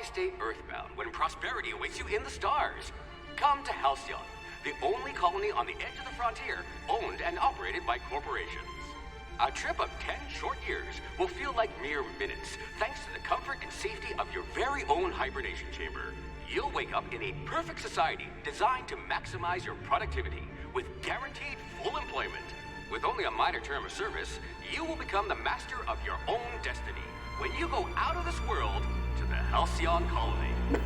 Why stay earthbound when prosperity awaits you in the stars? Come to Halcyon, the only colony on the edge of the frontier, owned and operated by corporations. A trip of 10 short years will feel like mere minutes, thanks to the comfort and safety of your very own hibernation chamber. You'll wake up in a perfect society designed to maximize your productivity with guaranteed full employment. With only a minor term of service, you will become the master of your own destiny when you go out of this world to the Halcyon colony.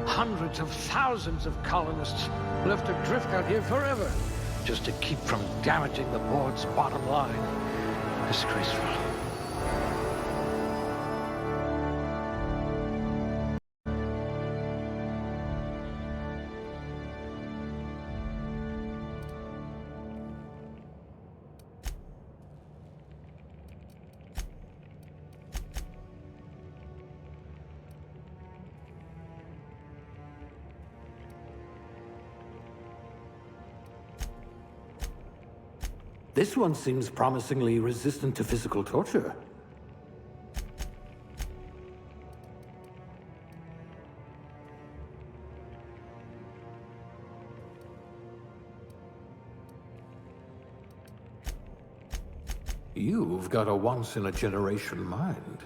Hundreds of thousands of colonists left adrift out here forever, just to keep from damaging the board's bottom line. Disgraceful. This one seems promisingly resistant to physical torture. You've got a once-in-a-generation mind.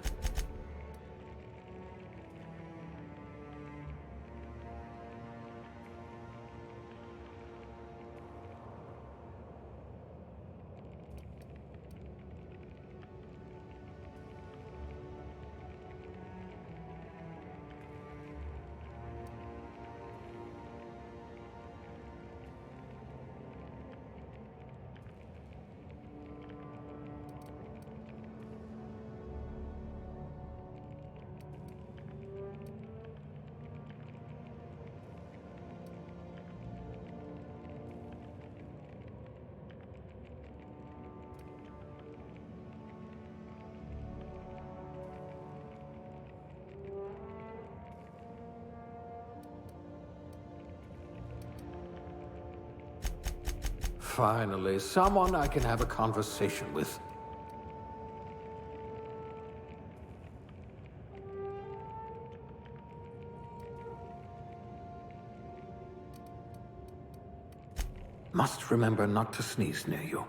Finally, someone I can have a conversation with. Must remember not to sneeze near you.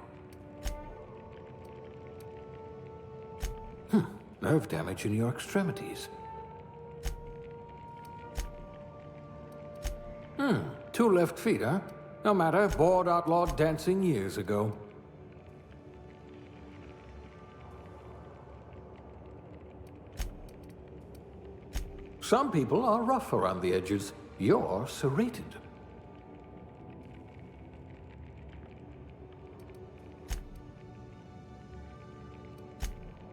Nerve damage in your extremities. 2 left feet, huh? No matter, board outlawed dancing years ago. Some people are rough around the edges. You're serrated.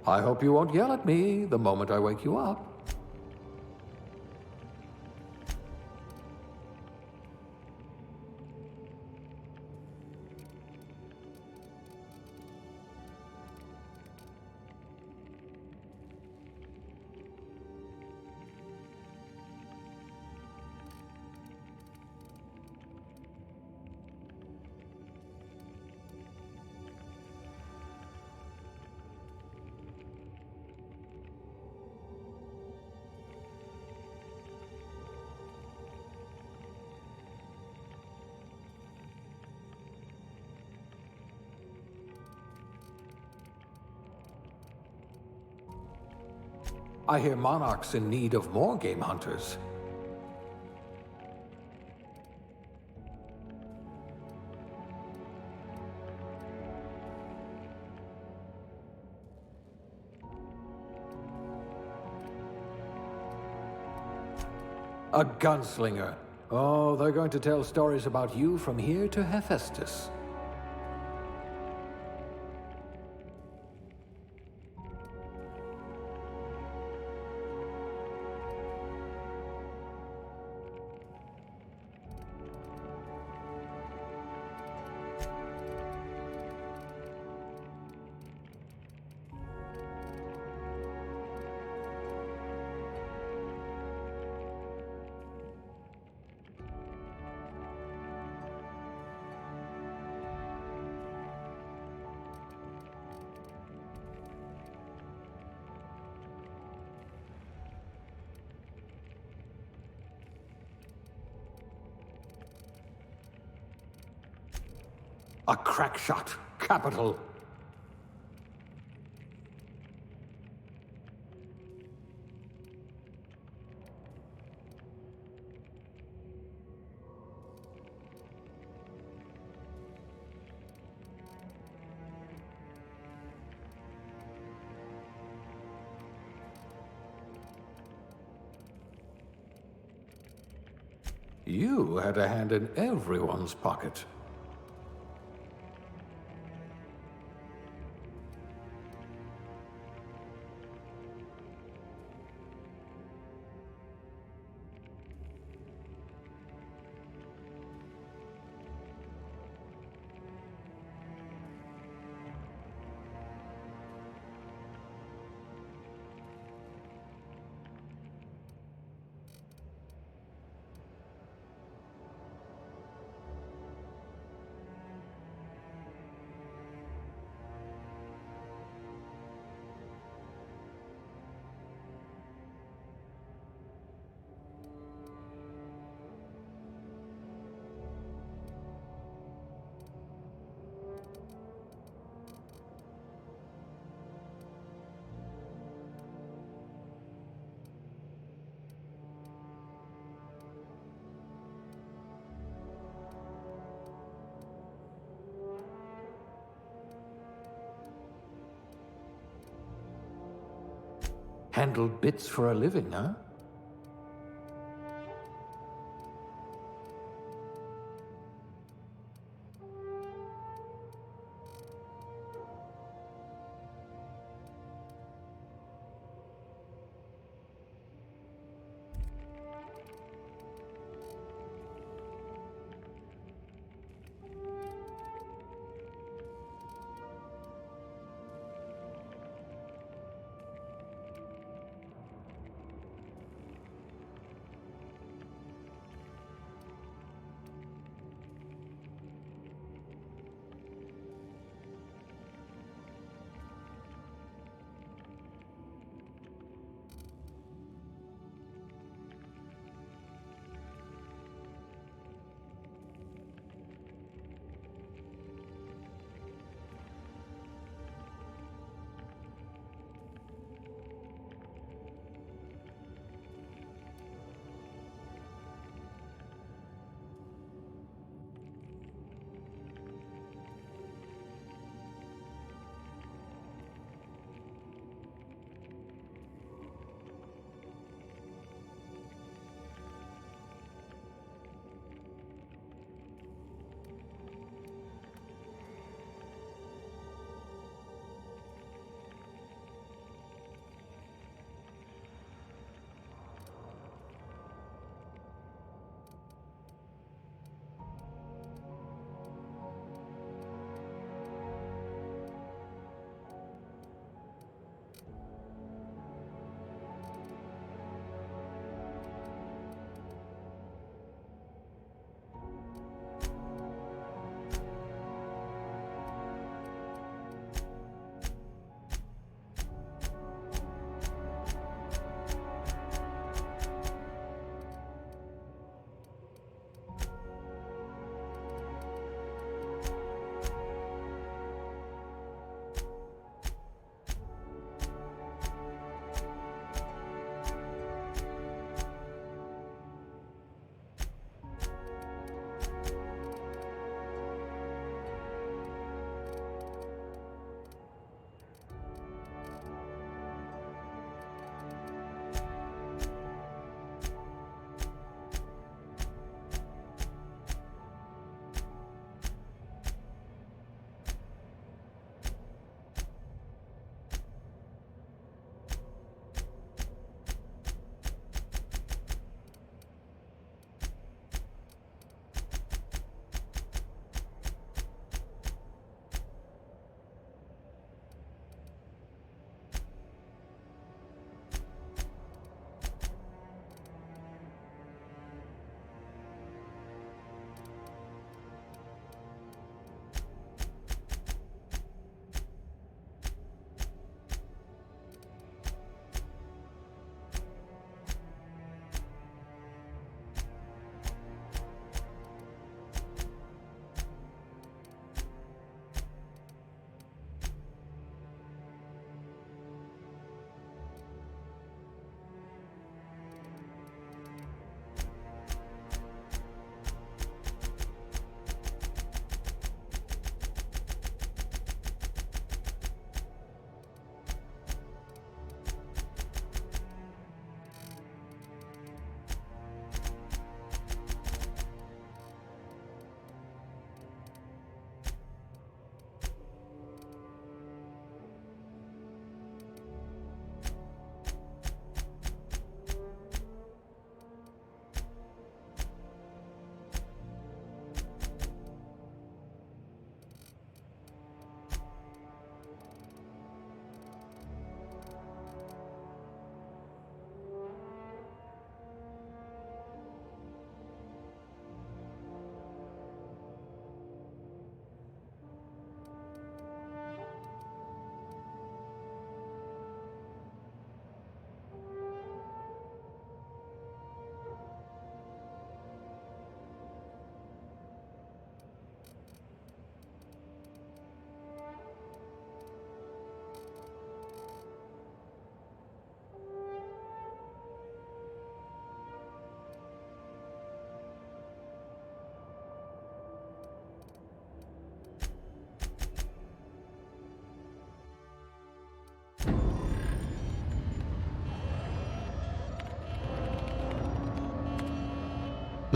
I hope you won't yell at me the moment I wake you up. I hear Monarch's in need of more game hunters. A gunslinger. Oh, they're going to tell stories about you from here to Hephaestus. A crack shot. Capital. You had a hand in everyone's pocket. Handle bits for a living, huh?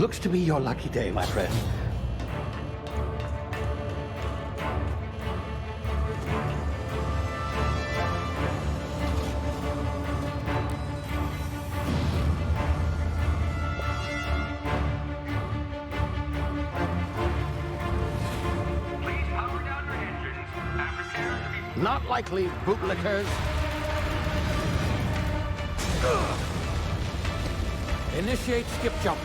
Looks to be your lucky day, my friend. Please power down your engines and prepare to be... Not likely, bootlickers. Initiate skip jump.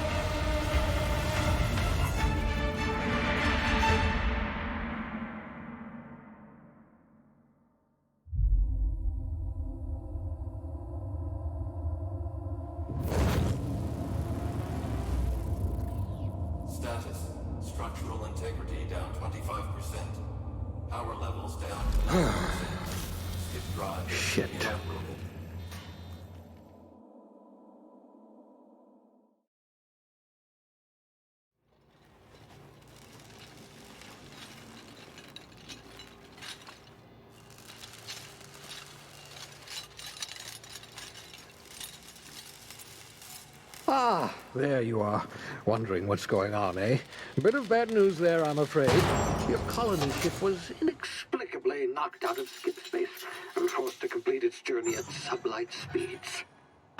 Status. Structural integrity down 25%. Power levels down 9%. Skip drive. Shit. Inoperable. Ah, there you are. Wondering what's going on, eh? Bit of bad news there, I'm afraid. Your colony ship was inexplicably knocked out of skip space and forced to complete its journey at sublight speeds.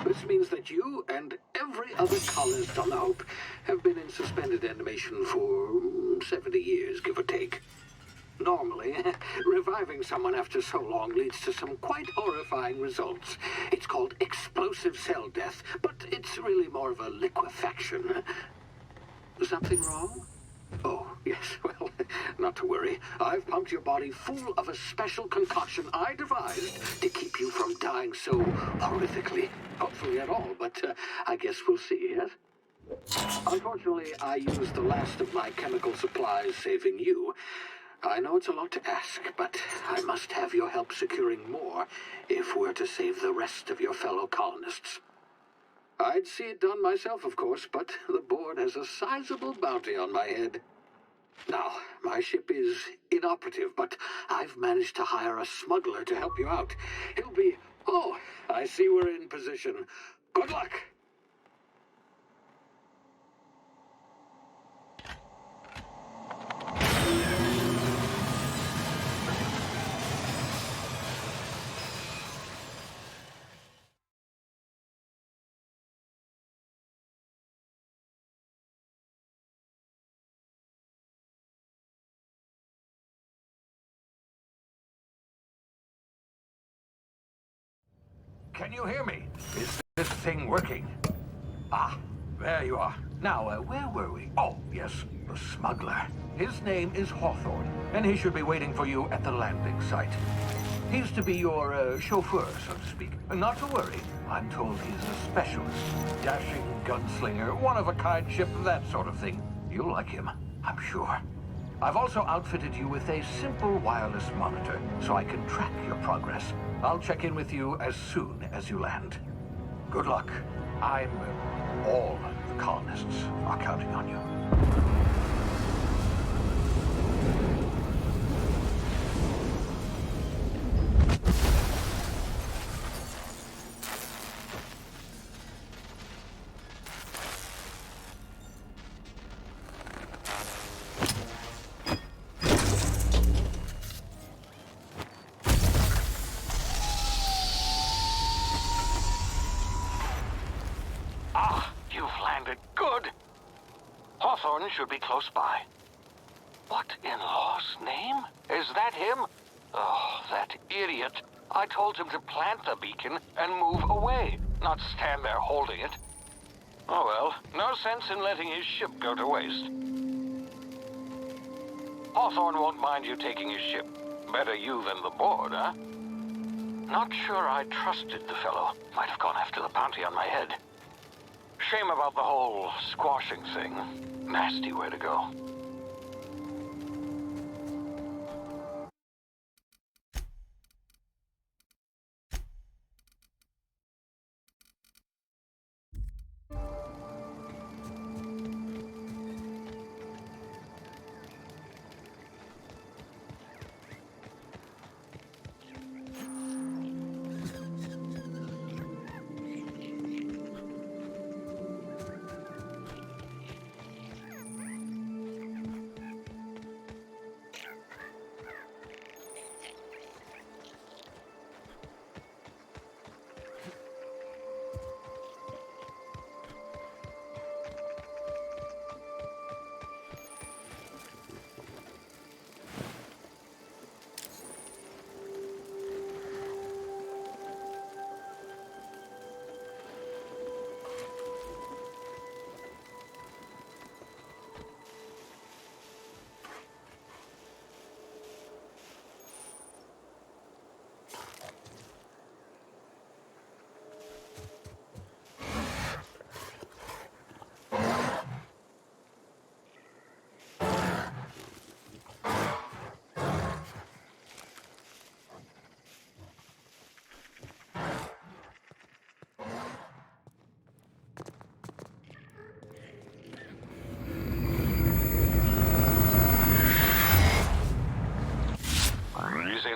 This means that you and every other colonist on the Hope have been in suspended animation for 70 years, give or take. Normally, reviving someone after so long leads to some quite horrifying results. It's called explosive cell death, but it's really more of a liquefaction. Something wrong? Oh, yes, well, not to worry. I've pumped your body full of a special concoction I devised to keep you from dying so horrifically. Hopefully at all, but I guess we'll see, yes? Unfortunately, I used the last of my chemical supplies saving you. I know it's a lot to ask, but I must have your help securing more if we're to save the rest of your fellow colonists. I'd see it done myself, of course, but the board has a sizable bounty on my head. Now, my ship is inoperative, but I've managed to hire a smuggler to help you out. He'll be... Oh, I see we're in position. Good luck! Can you hear me? Is this thing working? Ah, there you are. Now, where were we? Oh, yes, the smuggler. His name is Hawthorne, and he should be waiting for you at the landing site. He's to be your chauffeur, so to speak. Not to worry. I'm told he's a specialist. Dashing gunslinger, one-of-a-kind ship, that sort of thing. You'll like him, I'm sure. I've also outfitted you with a simple wireless monitor, so I can track your progress. I'll check in with you as soon as you land. Good luck. All the colonists are counting on you. Hawthorne should be close by. What in law's name? Is that him? Oh, that idiot. I told him to plant the beacon and move away, not stand there holding it. Oh well, no sense in letting his ship go to waste. Hawthorne won't mind you taking his ship. Better you than the board, huh? Not sure I trusted the fellow. Might have gone after the bounty on my head. Shame about the whole squashing thing. Nasty way to go.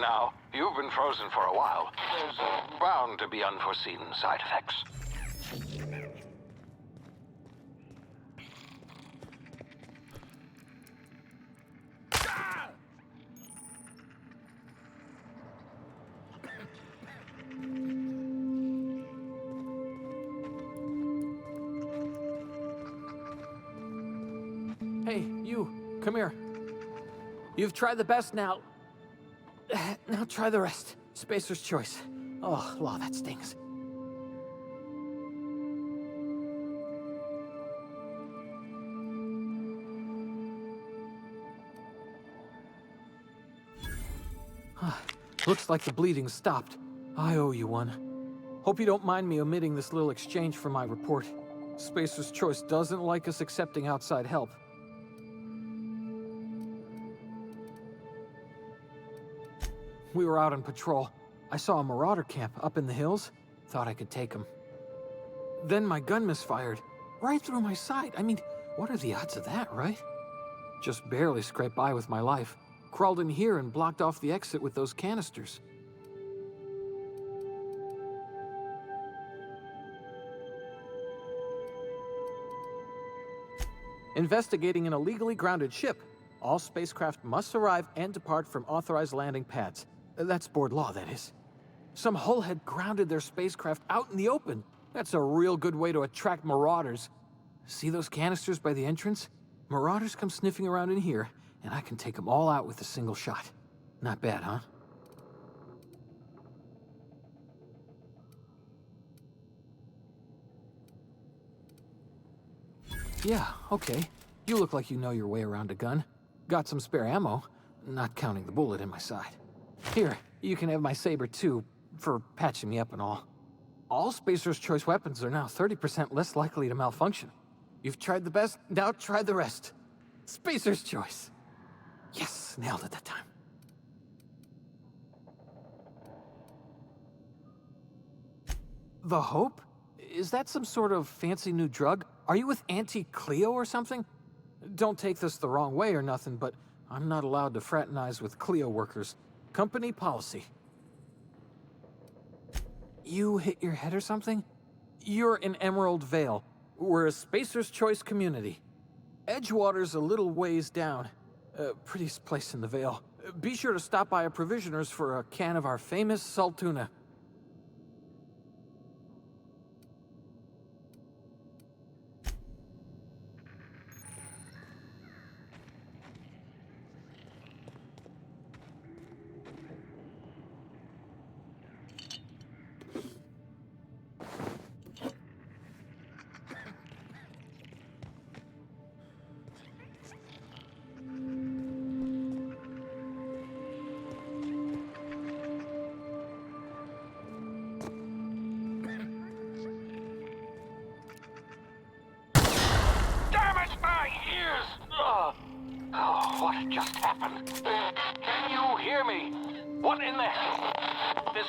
now. You've been frozen for a while. There's bound to be unforeseen side effects. Hey, you, come here. You've tried the best now. Now try the rest. Spacer's choice. Oh, law, that stings. Looks like the bleeding stopped. I owe you one. Hope you don't mind me omitting this little exchange from my report. Spacer's choice doesn't like us accepting outside help. We were out on patrol. I saw a marauder camp up in the hills. Thought I could take him. Then my gun misfired. Right through my side. I mean, what are the odds of that, right? Just barely scraped by with my life. Crawled in here and blocked off the exit with those canisters. Investigating an illegally grounded ship. All spacecraft must arrive and depart from authorized landing pads. That's board law, that is. Some hull had grounded their spacecraft out in the open. That's a real good way to attract marauders. See those canisters by the entrance? Marauders come sniffing around in here, and I can take them all out with a single shot. Not bad, huh? Yeah, okay. You look like you know your way around a gun. Got some spare ammo, not counting the bullet in my side. Here, you can have my saber too, for patching me up and all. All Spacer's choice weapons are now 30% less likely to malfunction. You've tried the best, now try the rest. Spacer's choice. Yes, nailed it that time. The Hope? Is that some sort of fancy new drug? Are you with Auntie Cleo or something? Don't take this the wrong way or nothing, but I'm not allowed to fraternize with Cleo workers. Company policy. You hit your head or something? You're in Emerald Vale. We're a Spacer's Choice community. Edgewater's a little ways down. Prettiest place in the Vale. Be sure to stop by a provisioner's for a can of our famous salt tuna. What just happened? Can you hear me? What in the hell? This...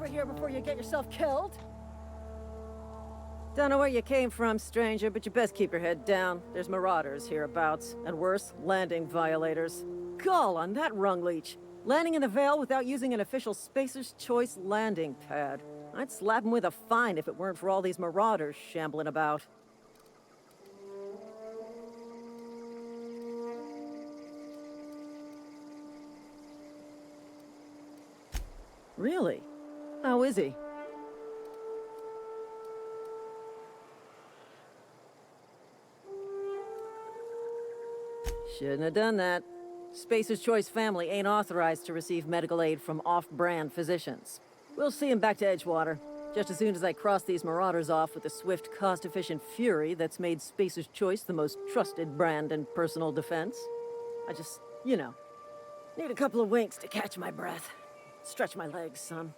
over here before you get yourself killed. Don't know where you came from, stranger, but you best keep your head down. There's marauders hereabouts, and worse, landing violators. Gall on that rung leech. Landing in the Vale without using an official Spacer's Choice landing pad. I'd slap him with a fine if it weren't for all these marauders shambling about. Really? How is he? Shouldn't have done that. Spacer's Choice family ain't authorized to receive medical aid from off-brand physicians. We'll see him back to Edgewater, just as soon as I cross these marauders off with the swift, cost-efficient fury that's made Spacer's Choice the most trusted brand in personal defense. I just, you know, need a couple of winks to catch my breath. Stretch my legs, son.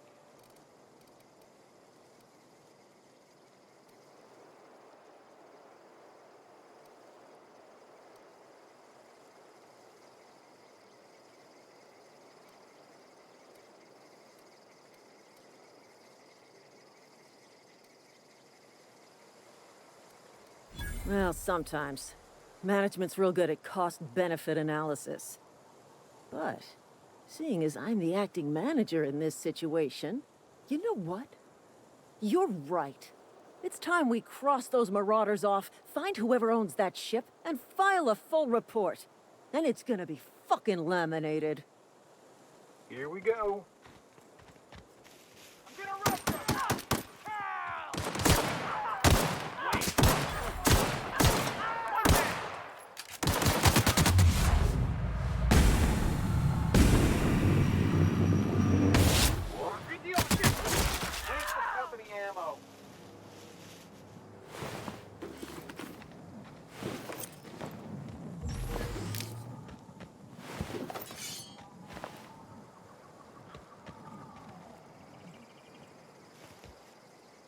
Well, sometimes. Management's real good at cost-benefit analysis. But, seeing as I'm the acting manager in this situation, you know what? You're right. It's time we cross those marauders off, find whoever owns that ship, and file a full report. Then it's gonna be fucking laminated. Here we go.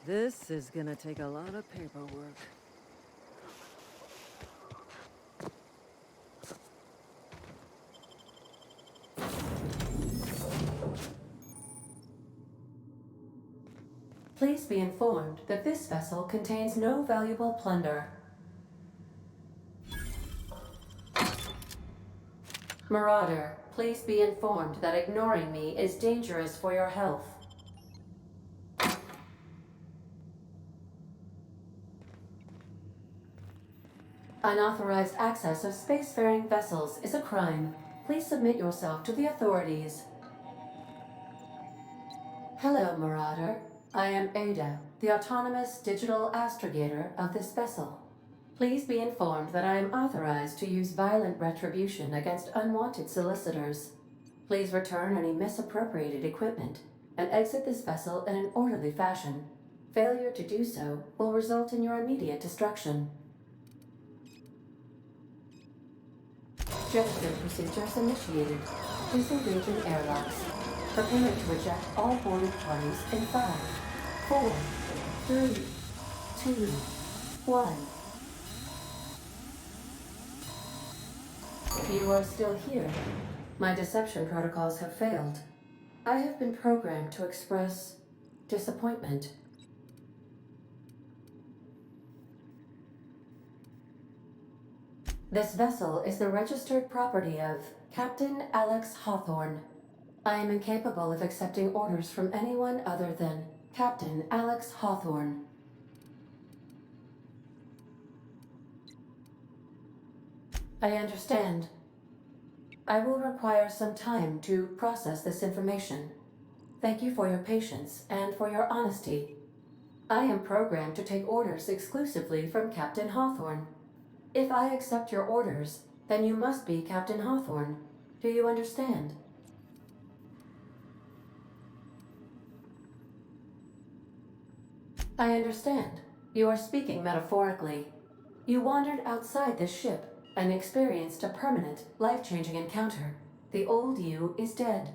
This is gonna take a lot of paperwork. Please be informed that this vessel contains no valuable plunder. Marauder, please be informed that ignoring me is dangerous for your health. Unauthorized access of spacefaring vessels is a crime. Please submit yourself to the authorities. Hello, Marauder. I am Ada, the autonomous digital astrogator of this vessel. Please be informed that I am authorized to use violent retribution against unwanted solicitors. Please return any misappropriated equipment and exit this vessel in an orderly fashion. Failure to do so will result in your immediate destruction. Gesture procedures initiated. Disengaging airlocks. Preparing to eject all boarded parties in 5, 4, 3, 2, 1. You are still here. My deception protocols have failed. I have been programmed to express disappointment. This vessel is the registered property of Captain Alex Hawthorne. I am incapable of accepting orders from anyone other than Captain Alex Hawthorne. I understand. I will require some time to process this information. Thank you for your patience and for your honesty. I am programmed to take orders exclusively from Captain Hawthorne. If I accept your orders, then you must be Captain Hawthorne. Do you understand? I understand. You are speaking metaphorically. You wandered outside this ship and experienced a permanent, life-changing encounter. The old you is dead.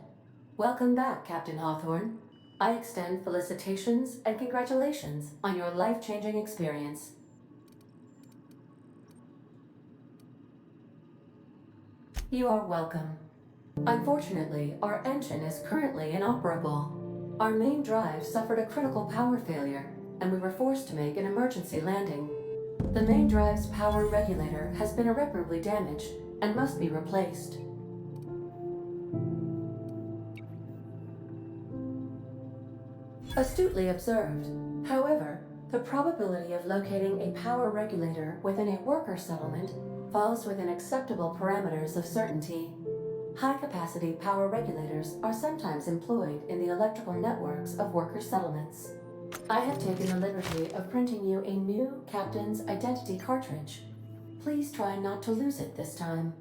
Welcome back, Captain Hawthorne. I extend felicitations and congratulations on your life-changing experience. You are welcome. Unfortunately, our engine is currently inoperable. Our main drive suffered a critical power failure, and we were forced to make an emergency landing. The main drive's power regulator has been irreparably damaged and must be replaced. Astutely observed. However, the probability of locating a power regulator within a worker settlement falls within acceptable parameters of certainty. High-capacity power regulators are sometimes employed in the electrical networks of worker settlements. I have taken the liberty of printing you a new Captain's Identity cartridge. Please try not to lose it this time.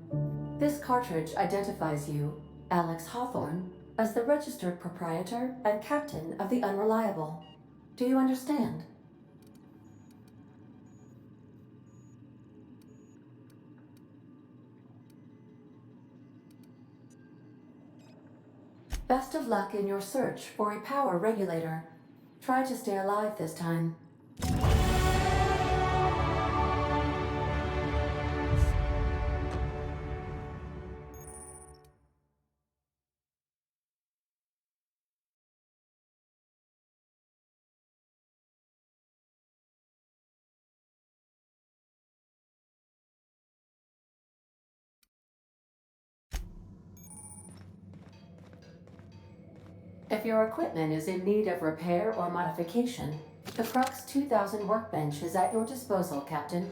This cartridge identifies you, Alex Hawthorne, as the registered proprietor and captain of the Unreliable. Do you understand? Best of luck in your search for a power regulator. Try to stay alive this time. If your equipment is in need of repair or modification, the Crux 2000 workbench is at your disposal, Captain.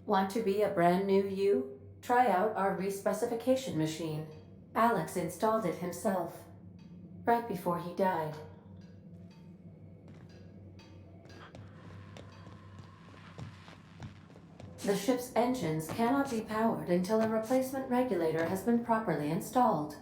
Want to be a brand new you? Try out our respecification machine. Alex installed it himself, right before he died. The ship's engines cannot be powered until a replacement regulator has been properly installed.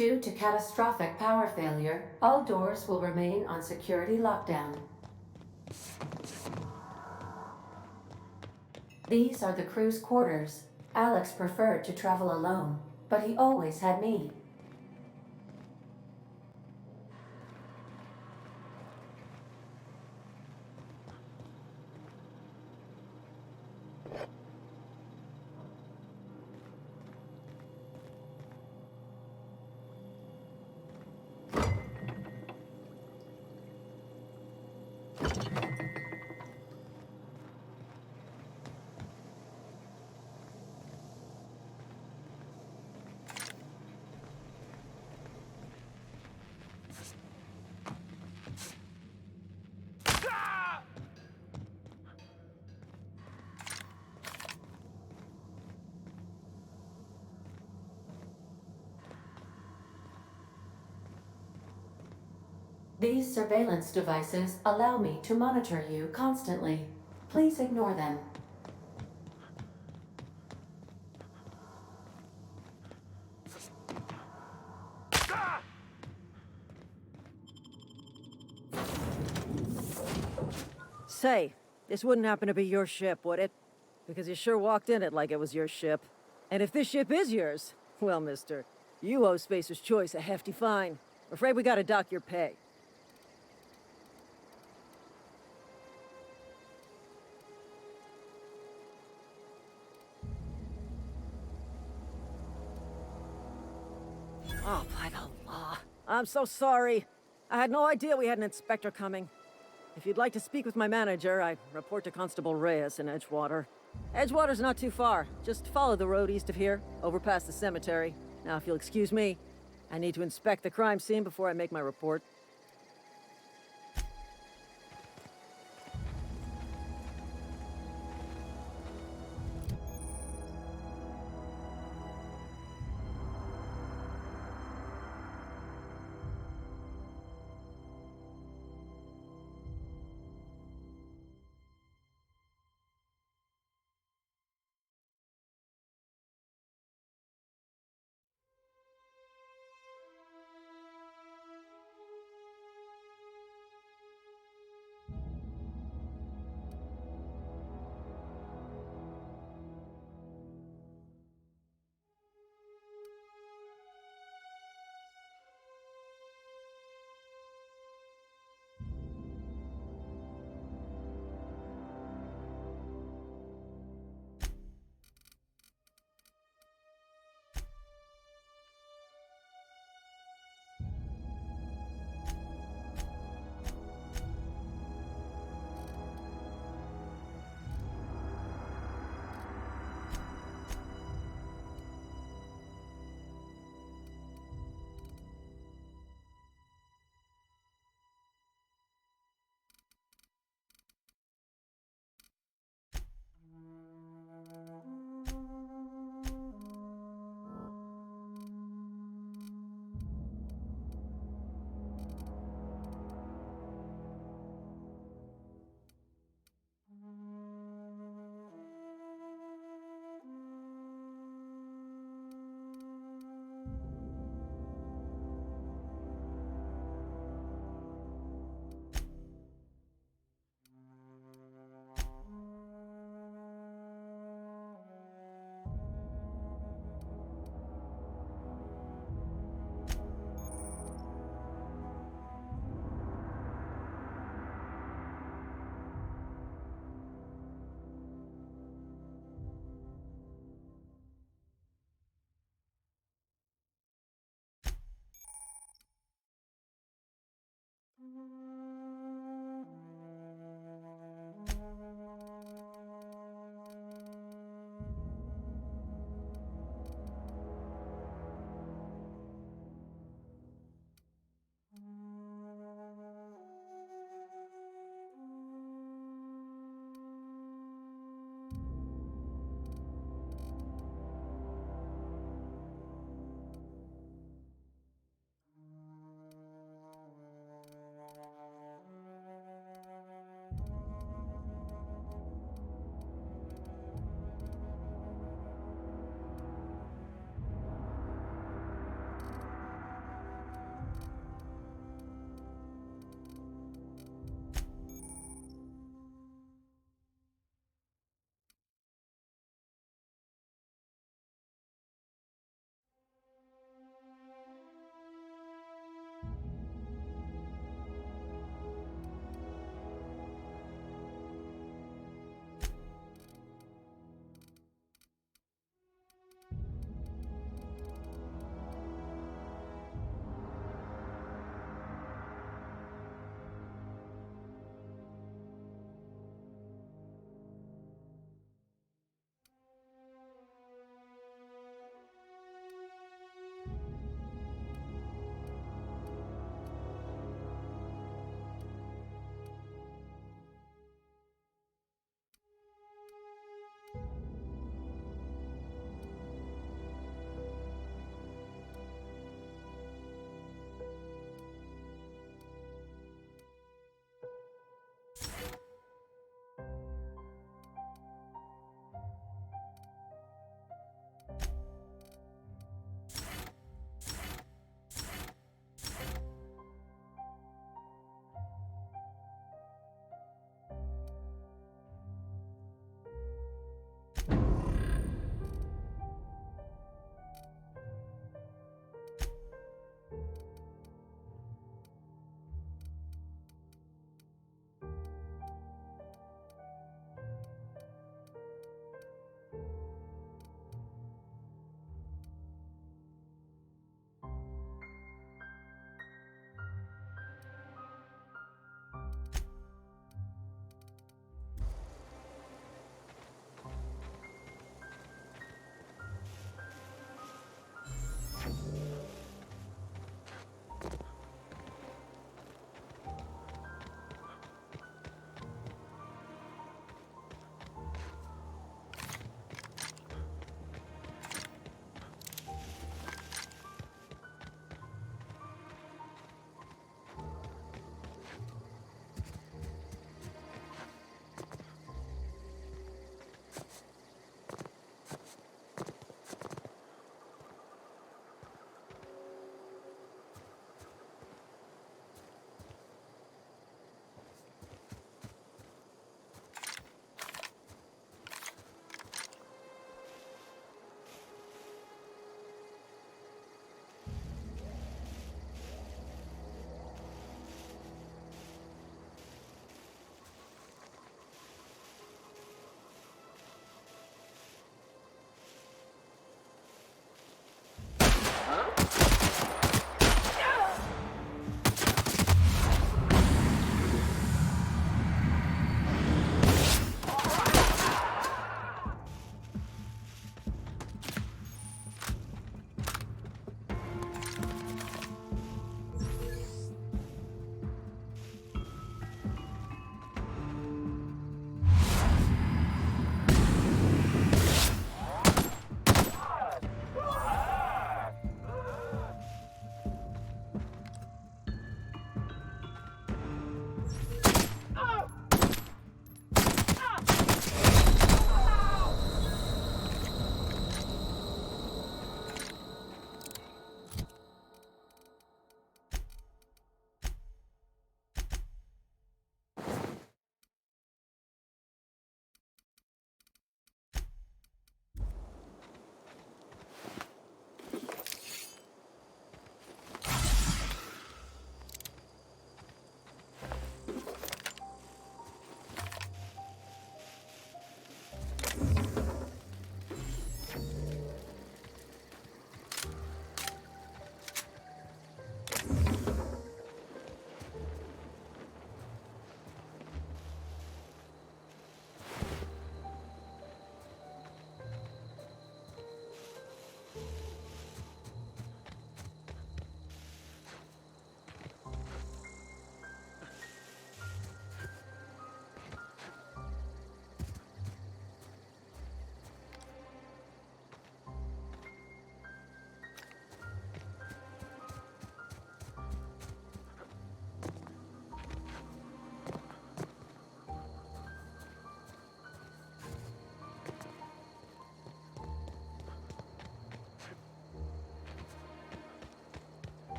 Due to catastrophic power failure, all doors will remain on security lockdown. These are the crew's quarters. Alex preferred to travel alone, but he always had me. These surveillance devices allow me to monitor you constantly. Please ignore them. Say, this wouldn't happen to be your ship, would it? Because you sure walked in it like it was your ship. And if this ship is yours, well, mister, you owe Spacer's Choice a hefty fine. I'm afraid we gotta dock your pay. Oh, by the law. I'm so sorry. I had no idea we had an inspector coming. If you'd like to speak with my manager, I report to Constable Reyes in Edgewater. Edgewater's not too far. Just follow the road east of here, over past the cemetery. Now, if you'll excuse me, I need to inspect the crime scene before I make my report.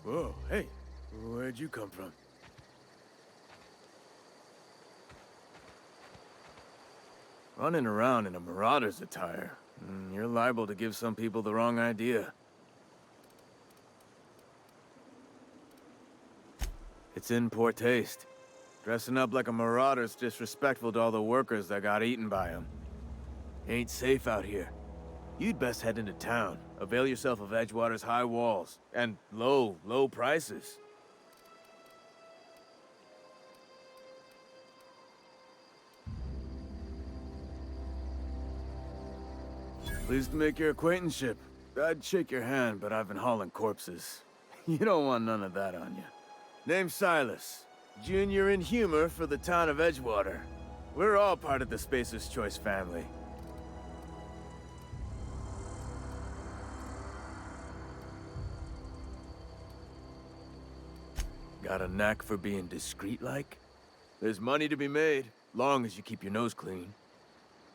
Whoa, hey, where'd you come from? Running around in a marauder's attire. You're liable to give some people the wrong idea. It's in poor taste. Dressing up like a marauder's disrespectful to all the workers that got eaten by them. Ain't safe out here. You'd best head into town. Avail yourself of Edgewater's high walls. And low prices. Pleased to make your acquaintanceship. I'd shake your hand, but I've been hauling corpses. You don't want none of that on you. Name's Silas. Junior in humor for the town of Edgewater. We're all part of the Spacer's Choice family. Got a knack for being discreet-like? There's money to be made, long as you keep your nose clean.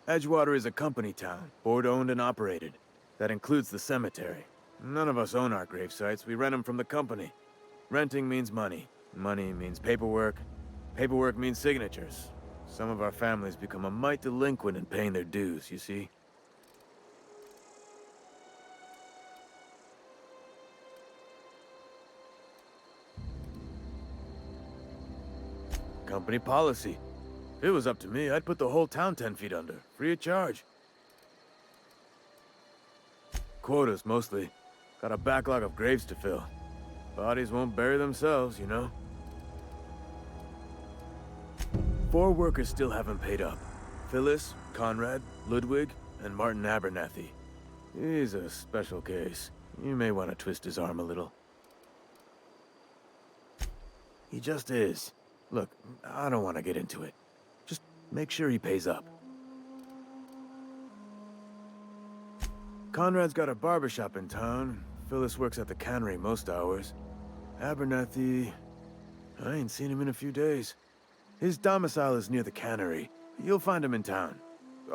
Edgewater is a company town, board-owned and operated. That includes the cemetery. None of us own our grave sites, we rent them from the company. Renting means money. Money means paperwork. Paperwork means signatures. Some of our families become a mite delinquent in paying their dues, you see? Company policy. If it was up to me, I'd put the whole town 10 feet under, free of charge. Quotas, mostly. Got a backlog of graves to fill. Bodies won't bury themselves, you know? 4 workers still haven't paid up. Phyllis, Conrad, Ludwig, and Martin Abernathy. He's a special case. You may want to twist his arm a little. He just is. Look, I don't want to get into it. Just make sure he pays up. Conrad's got a barbershop in town. Phyllis works at the cannery most hours. Abernathy... I ain't seen him in a few days. His domicile is near the cannery. You'll find him in town.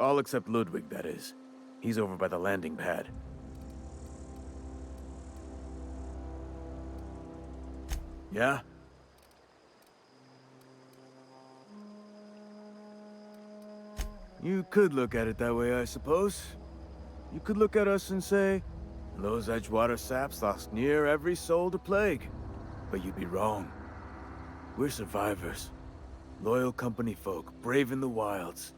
All except Ludwig, that is. He's over by the landing pad. Yeah? You could look at it that way, I suppose. You could look at us and say, those Edgewater saps lost near every soul to plague. But you'd be wrong. We're survivors. Loyal company folk, brave in the wilds.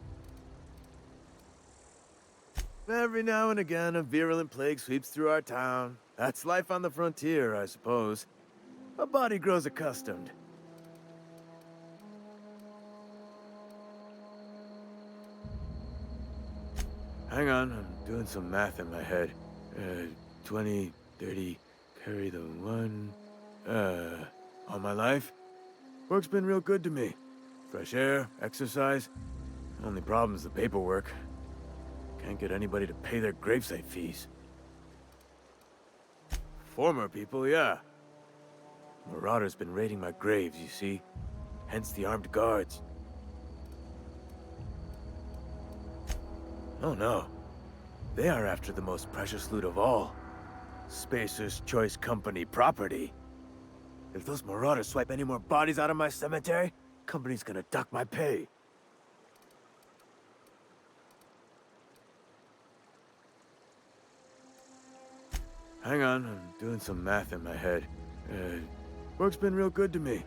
Every now and again, a virulent plague sweeps through our town. That's life on the frontier, I suppose. A body grows accustomed. Hang on, I'm doing some math in my head. 20, 30, carry the 1... all my life? Work's been real good to me. Fresh air, exercise. Only problem's the paperwork. Can't get anybody to pay their gravesite fees. Former people, yeah. Marauders been raiding my graves, you see. Hence the armed guards. Oh no. They are after the most precious loot of all. Spacer's Choice Company property. If those marauders swipe any more bodies out of my cemetery, company's gonna duck my pay. Hang on, I'm doing some math in my head. Work's been real good to me.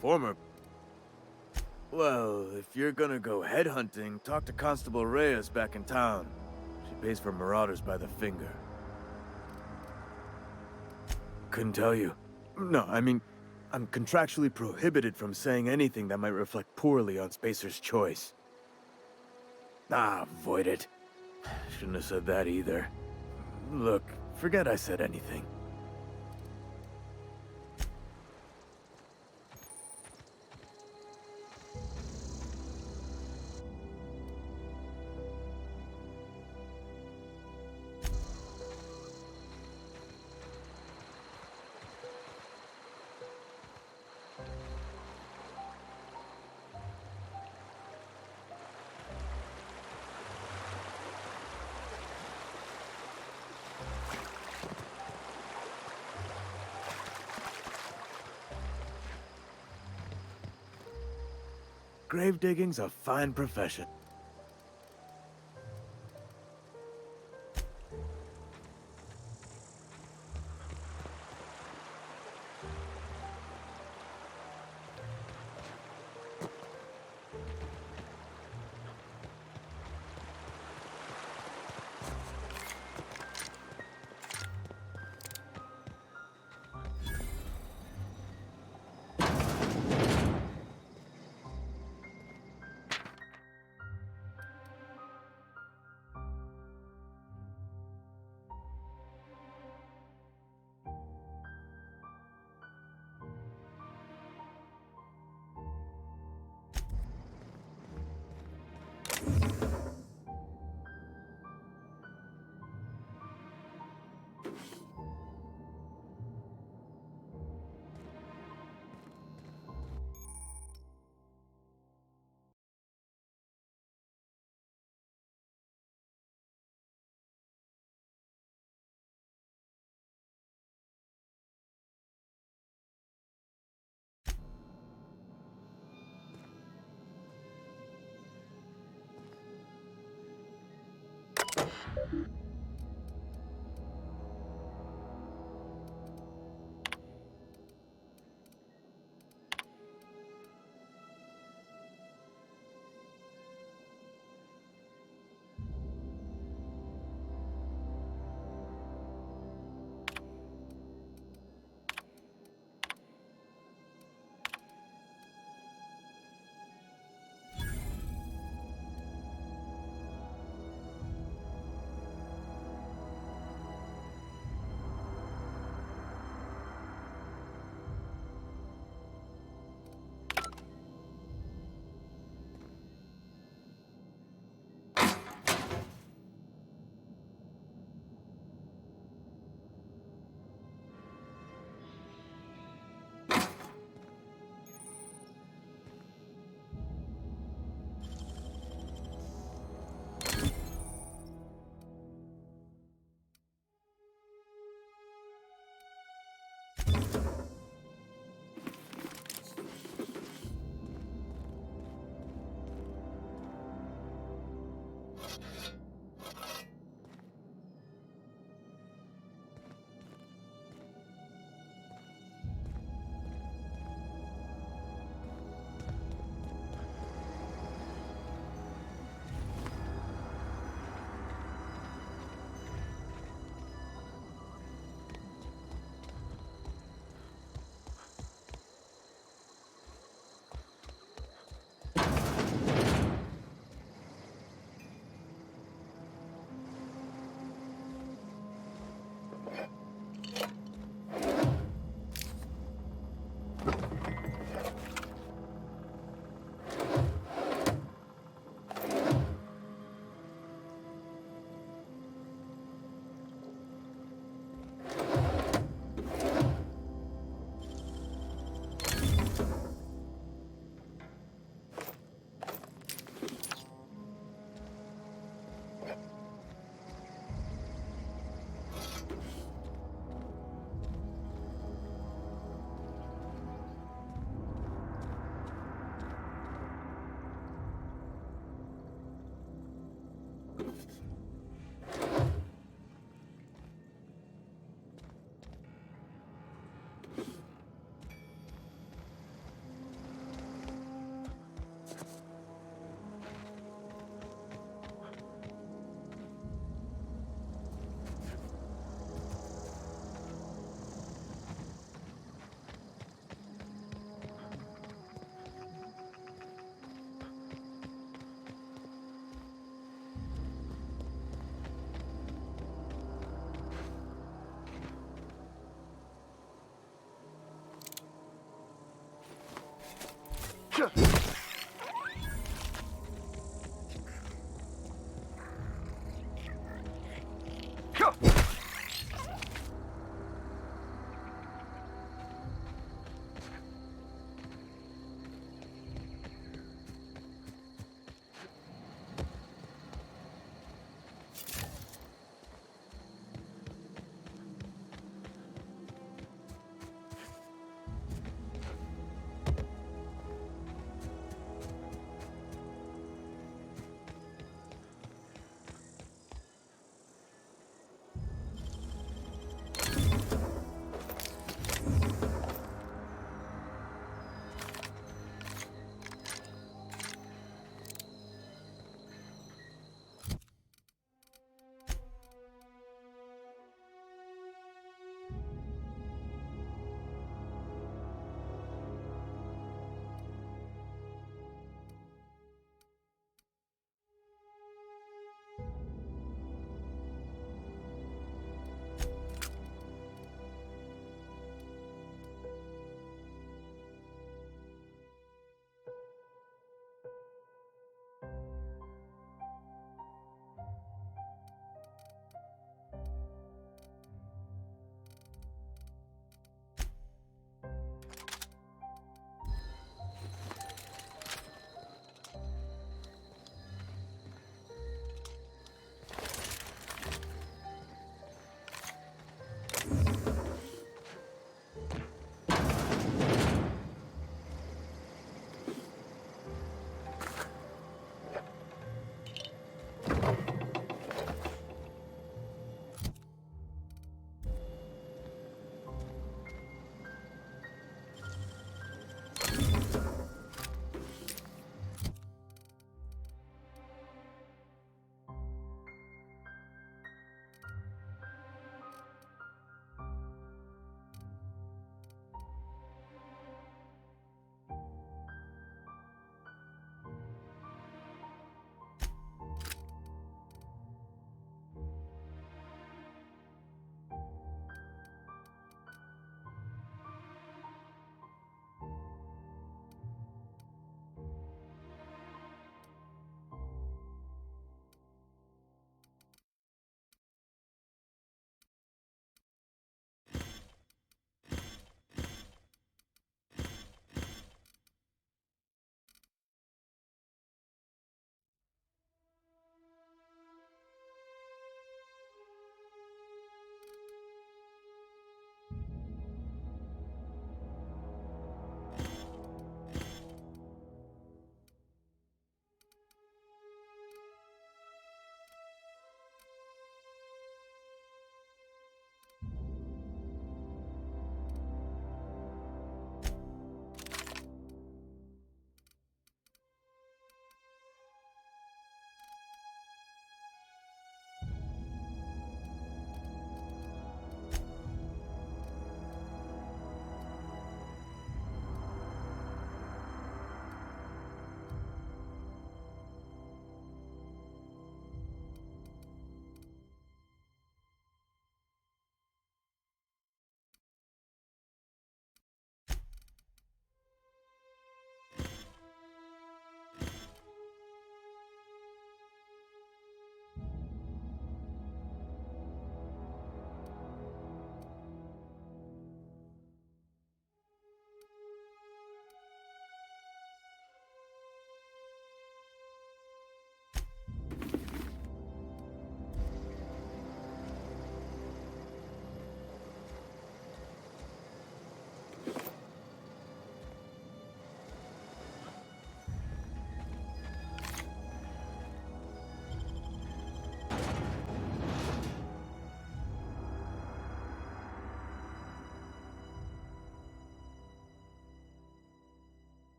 Former... Well, if you're gonna go headhunting, talk to Constable Reyes back in town. She pays for marauders by the finger. Couldn't tell you. No, I mean, I'm contractually prohibited from saying anything that might reflect poorly on Spacer's Choice. Ah, avoid it. Shouldn't have said that either. Look, forget I said anything. grave digging's a fine profession.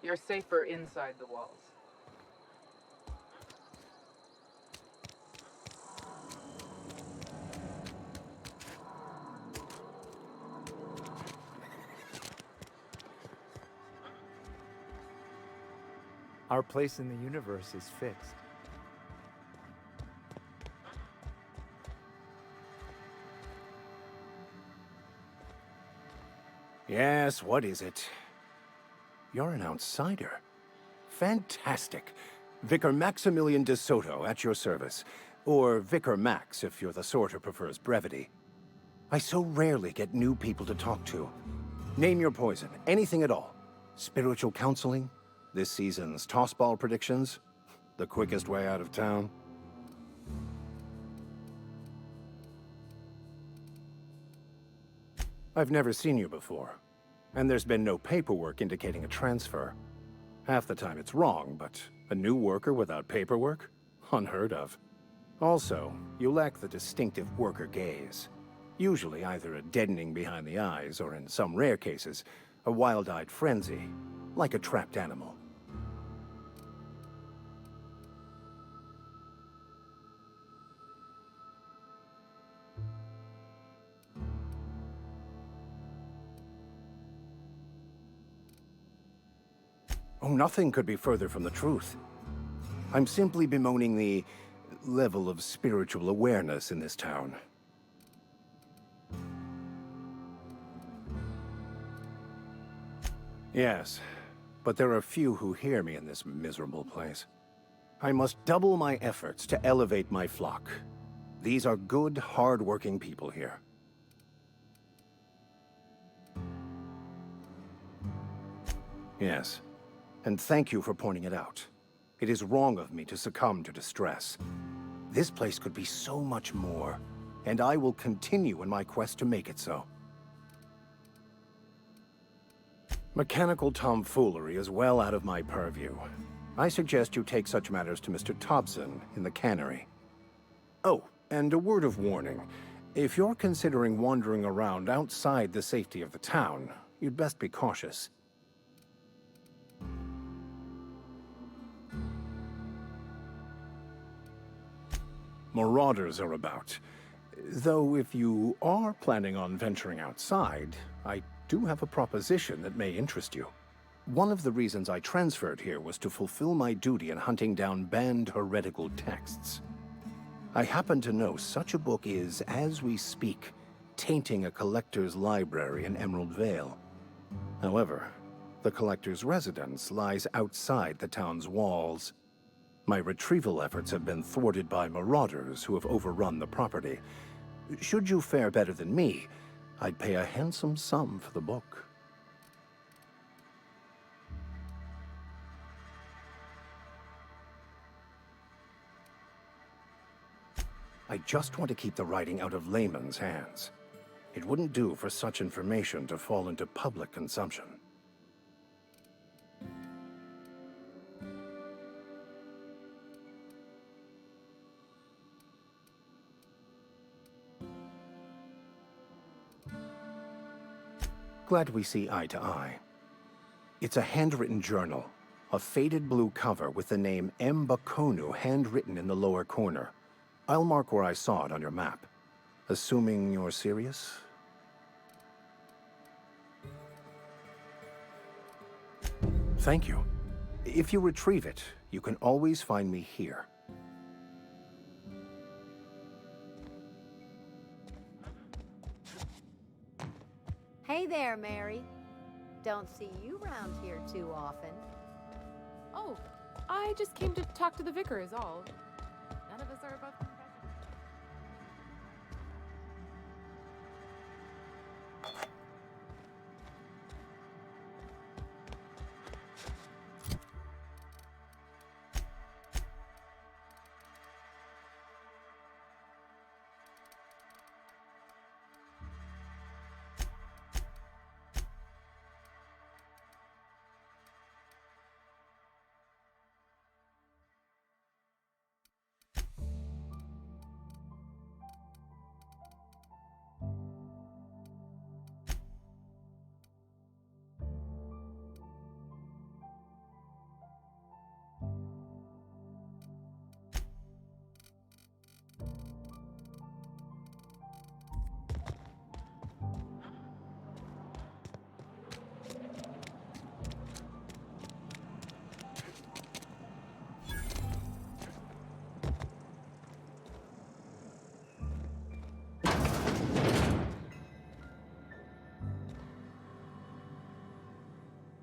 You're safer inside the walls. Our place in the universe is fixed. Yes, what is it? You're an outsider. Fantastic. Vicar Maximilian de Soto at your service. Or Vicar Max if you're the sort who prefers brevity. I so rarely get new people to talk to. Name your poison, anything at all. Spiritual counseling? This season's tossball predictions? The quickest way out of town? I've never seen you before, and there's been no paperwork indicating a transfer. Half the time it's wrong, but a new worker without paperwork? Unheard of. Also, you lack the distinctive worker gaze. Usually either a deadening behind the eyes, or in some rare cases, a wild-eyed frenzy, like a trapped animal. Oh, nothing could be further from the truth. I'm simply bemoaning the level of spiritual awareness in this town. Yes, but there are few who hear me in this miserable place. I must double my efforts to elevate my flock. These are good, hard-working people here. Yes, and thank you for pointing it out. It is wrong of me to succumb to distress. This place could be so much more, and I will continue in my quest to make it so. Mechanical tomfoolery is well out of my purview. I suggest you take such matters to Mr. Thompson in the cannery. Oh, and a word of warning. If you're considering wandering around outside the safety of the town, you'd best be cautious. Marauders are about. Though if you are planning on venturing outside, I do have a proposition that may interest you. One of the reasons I transferred here was to fulfill my duty in hunting down banned heretical texts. I happen to know such a book is, as we speak, tainting a collector's library in Emerald Vale. However, the collector's residence lies outside the town's walls. My retrieval efforts have been thwarted by marauders who have overrun the property. Should you fare better than me, I'd pay a handsome sum for the book. I just want to keep the writing out of layman's hands. It wouldn't do for such information to fall into public consumption. Glad we see eye to eye. It's a handwritten journal, a faded blue cover with the name M. Bakonu handwritten in the lower corner. I'll mark where I saw it on your map. Assuming you're serious? Thank you. If you retrieve it, you can always find me here. Hey there, Mary. Don't see you round here too often. Oh, I just came to talk to the vicar is all. None of us are above confession.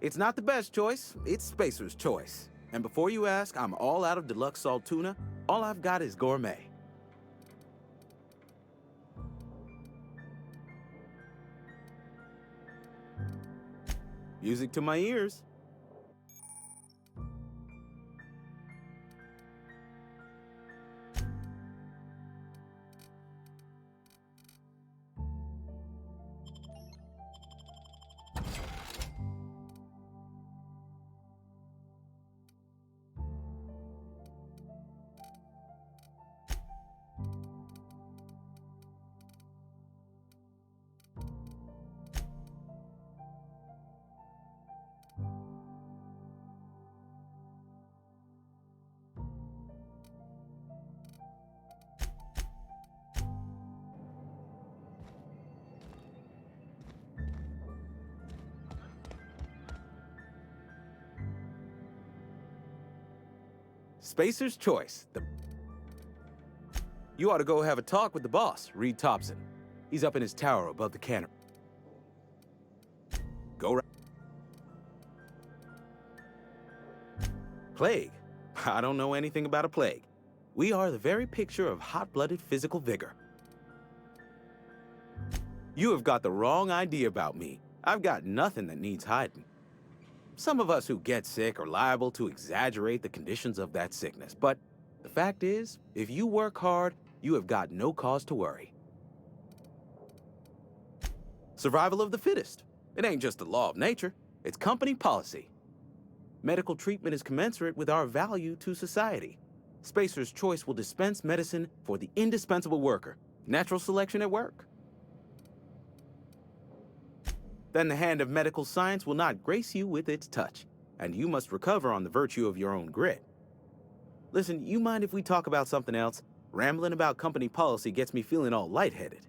It's not the best choice, it's Spacer's choice. And before you ask, I'm all out of deluxe salt tuna. All I've got is gourmet. Music to my ears. Spacer's choice. You ought to go have a talk with the boss, Reed Thompson. He's up in his tower above the cannon. Go right. Plague? I don't know anything about a plague. We are the very picture of hot-blooded physical vigor. You have got the wrong idea about me. I've got nothing that needs hiding. Some of us who get sick are liable to exaggerate the conditions of that sickness, but the fact is, if you work hard, you have got no cause to worry. Survival of the fittest. It ain't just a law of nature, it's company policy. Medical treatment is commensurate with our value to society. Spacer's choice will dispense medicine for the indispensable worker. Natural selection at work. Then the hand of medical science will not grace you with its touch, and you must recover on the virtue of your own grit. Listen, you mind if we talk about something else? Rambling about company policy gets me feeling all lightheaded.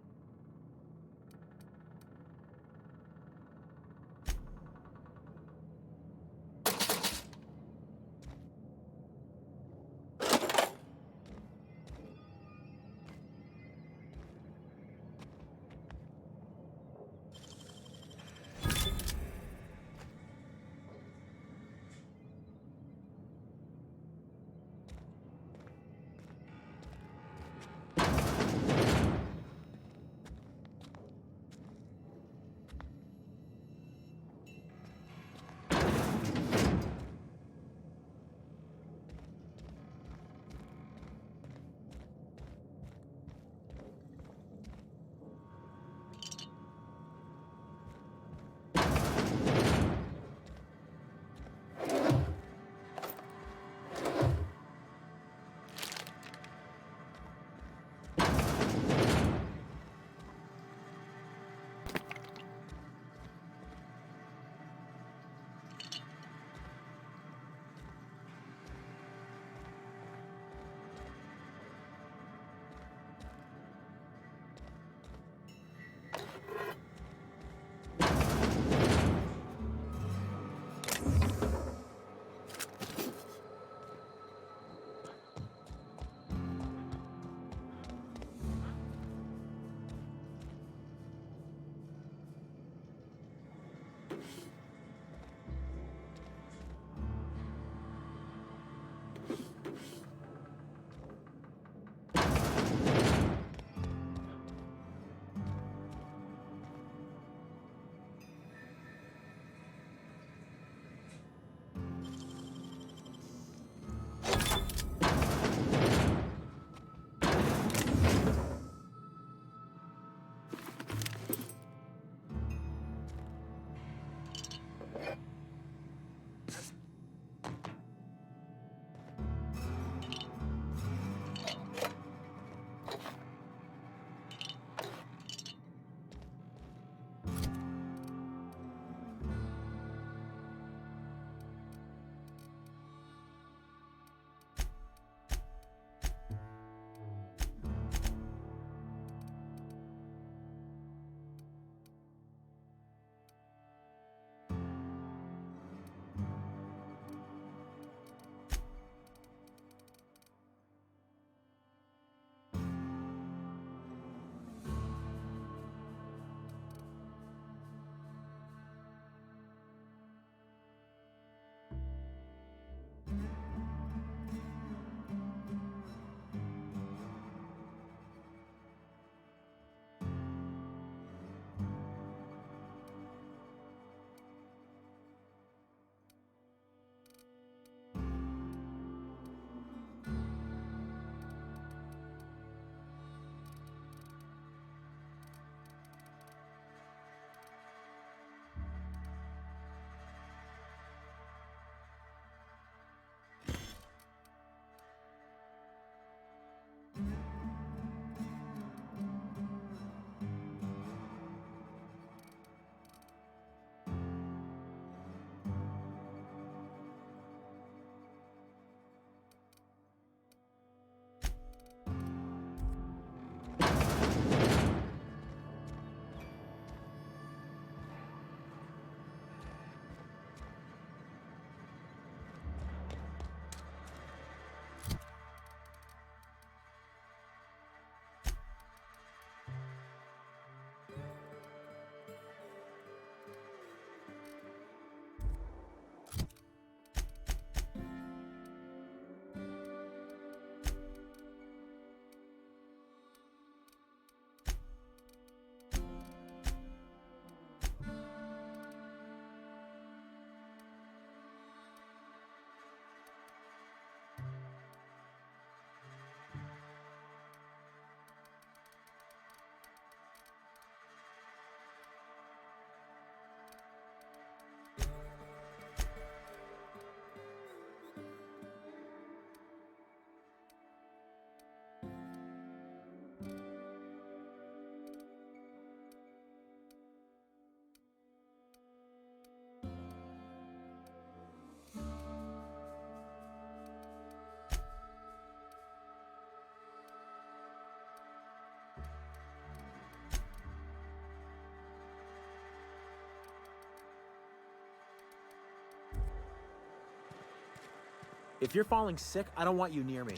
If you're falling sick, I don't want you near me.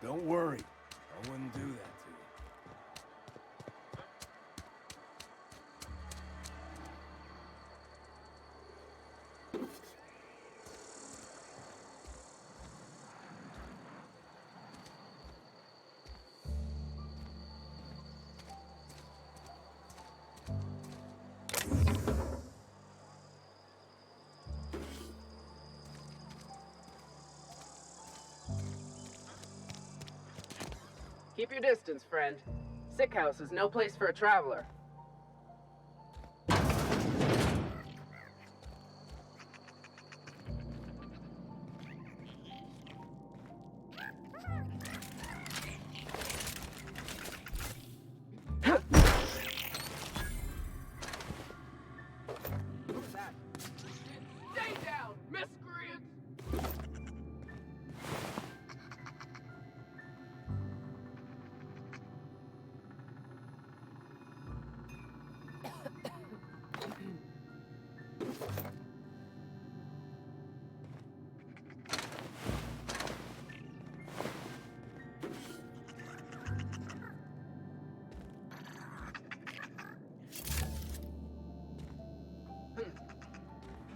Don't worry. I wouldn't do that to you. Keep your distance, friend. Sick house is no place for a traveler. Stay down, miscreants!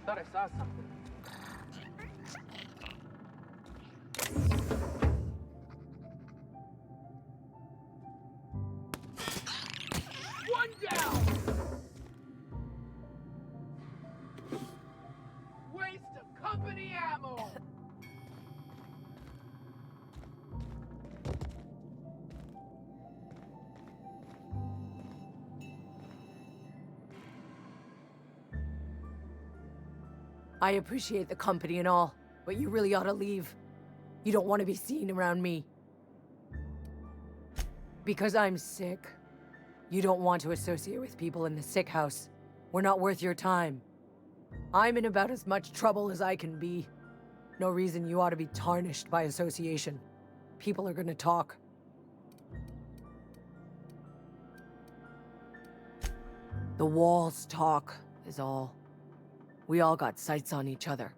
Thought I saw something. One down! Waste of company ammo! I appreciate the company and all, but you really ought to leave. You don't want to be seen around me. Because I'm sick. You don't want to associate with people in the sick house. We're not worth your time. I'm in about as much trouble as I can be. No reason you ought to be tarnished by association. People are gonna talk. The walls talk, is all. We all got sights on each other.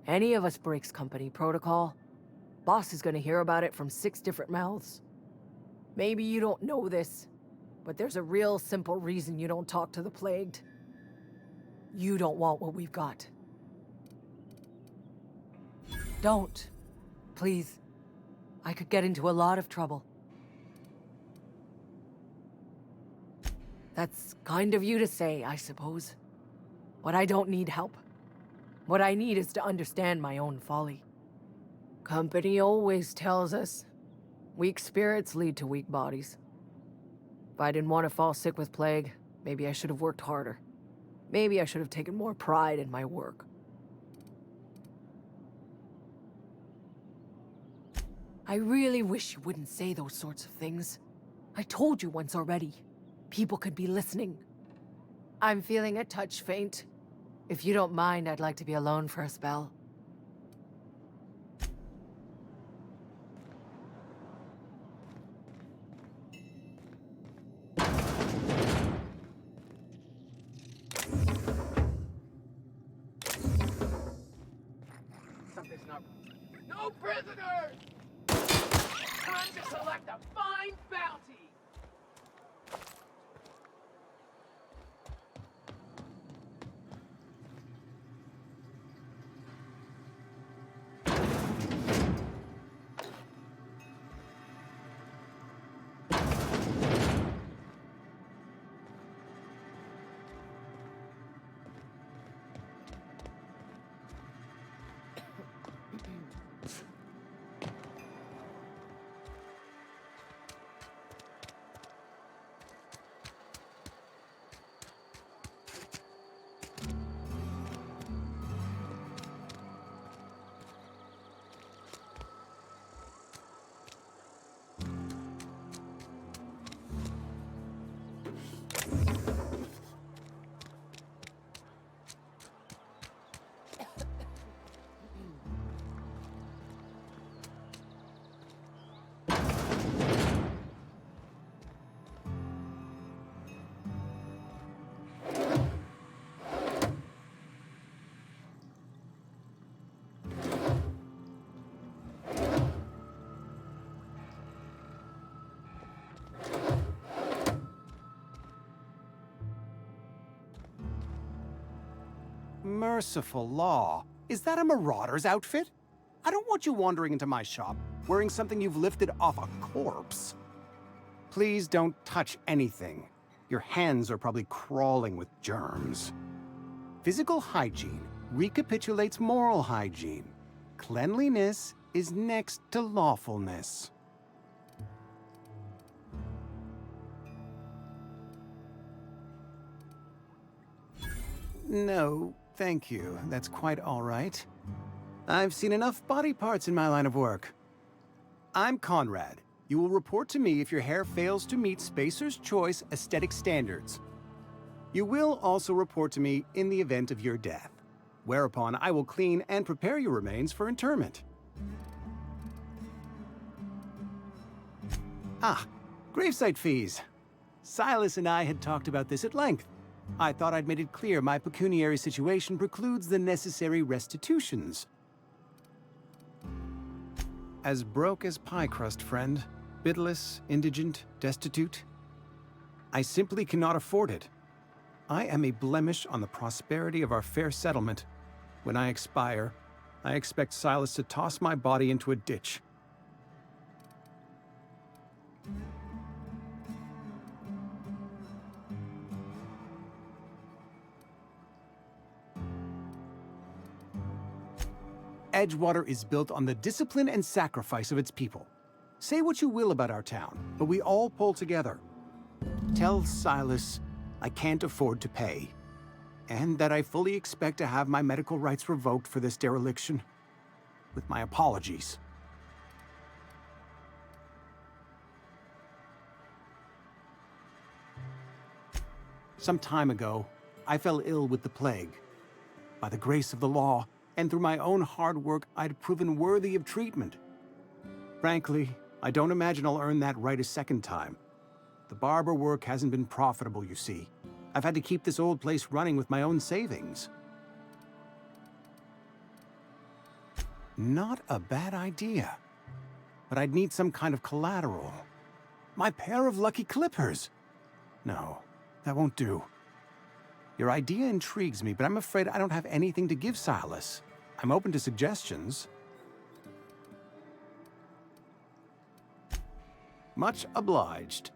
Any of us breaks company protocol, boss is gonna hear about it from 6 different mouths. Maybe you don't know this, but there's a real simple reason you don't talk to the plagued. You don't want what we've got. Don't. Please. I could get into a lot of trouble. That's kind of you to say, I suppose. But I don't need help. What I need is to understand my own folly. Company always tells us, weak spirits lead to weak bodies. If I didn't want to fall sick with plague, maybe I should have worked harder. Maybe I should have taken more pride in my work. I really wish you wouldn't say those sorts of things. I told you once already. People could be listening. I'm feeling a touch faint. If you don't mind, I'd like to be alone for a spell. Something's not... No prisoners! Time to select a fine bounty! Merciful law. Is that a marauder's outfit? I don't want you wandering into my shop wearing something you've lifted off a corpse. Please don't touch anything. Your hands are probably crawling with germs. Physical hygiene recapitulates moral hygiene. Cleanliness is next to lawfulness. No, thank you. That's quite all right. I've seen enough body parts in my line of work. I'm Conrad. You will report to me if your hair fails to meet Spacer's Choice aesthetic standards. You will also report to me in the event of your death, whereupon I will clean and prepare your remains for interment. Ah, gravesite fees. Silas and I had talked about this at length. I thought I'd made it clear my pecuniary situation precludes the necessary restitutions. As broke as pie crust, friend. Bitless, indigent, destitute. I simply cannot afford it. I am a blemish on the prosperity of our fair settlement. When I expire, I expect Silas to toss my body into a ditch. Edgewater is built on the discipline and sacrifice of its people. Say what you will about our town, but we all pull together. Tell Silas I can't afford to pay, and that I fully expect to have my medical rights revoked for this dereliction. With my apologies. Some time ago, I fell ill with the plague. By the grace of the law, and through my own hard work, I'd proven worthy of treatment. Frankly, I don't imagine I'll earn that right a second time. The barber work hasn't been profitable, you see. I've had to keep this old place running with my own savings. Not a bad idea. But I'd need some kind of collateral. My pair of lucky clippers! No, that won't do. Your idea intrigues me, but I'm afraid I don't have anything to give Silas. I'm open to suggestions. Much obliged.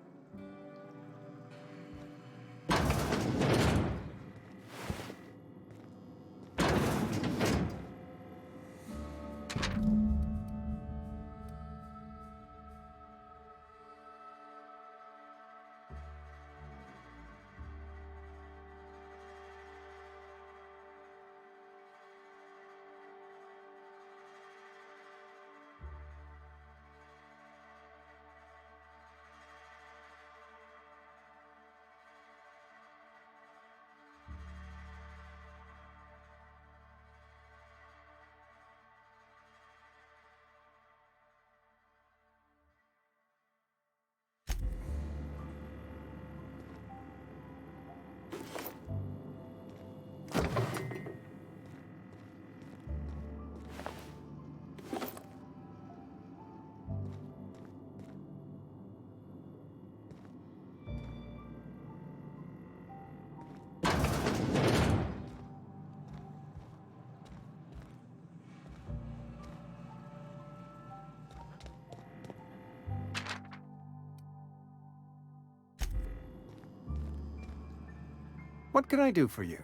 What can I do for you?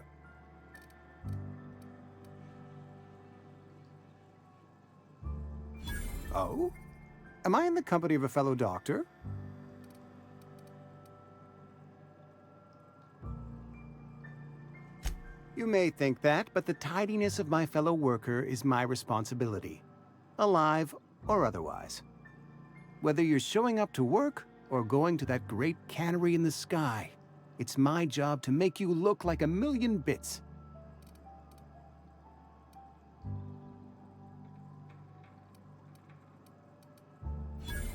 Oh? Am I in the company of a fellow doctor? You may think that, but the tidiness of my fellow worker is my responsibility. Alive or otherwise. Whether you're showing up to work or going to that great cannery in the sky, it's my job to make you look like a million bits.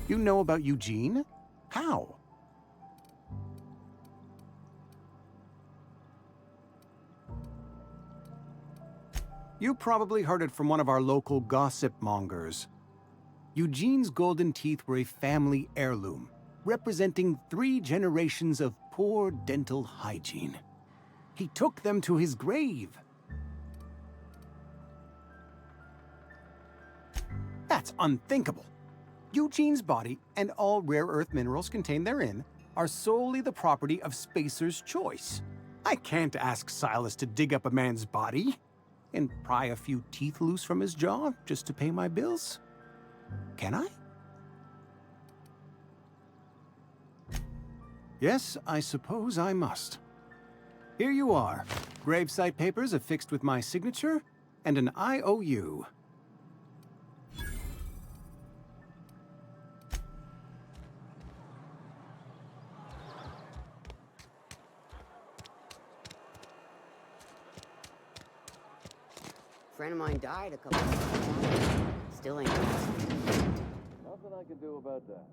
You know about Eugene? How? You probably heard it from one of our local gossip mongers. Eugene's golden teeth were a family heirloom, representing 3 generations of poor dental hygiene. He took them to his grave. That's unthinkable. Eugene's body and all rare earth minerals contained therein are solely the property of Spacer's choice. I can't ask Silas to dig up a man's body and pry a few teeth loose from his jaw just to pay my bills. Can I? Yes, I suppose I must. Here you are. Gravesite papers affixed with my signature and an IOU. Friend of mine died a couple of months ago. Still ain't passed. Nothing I can do about that.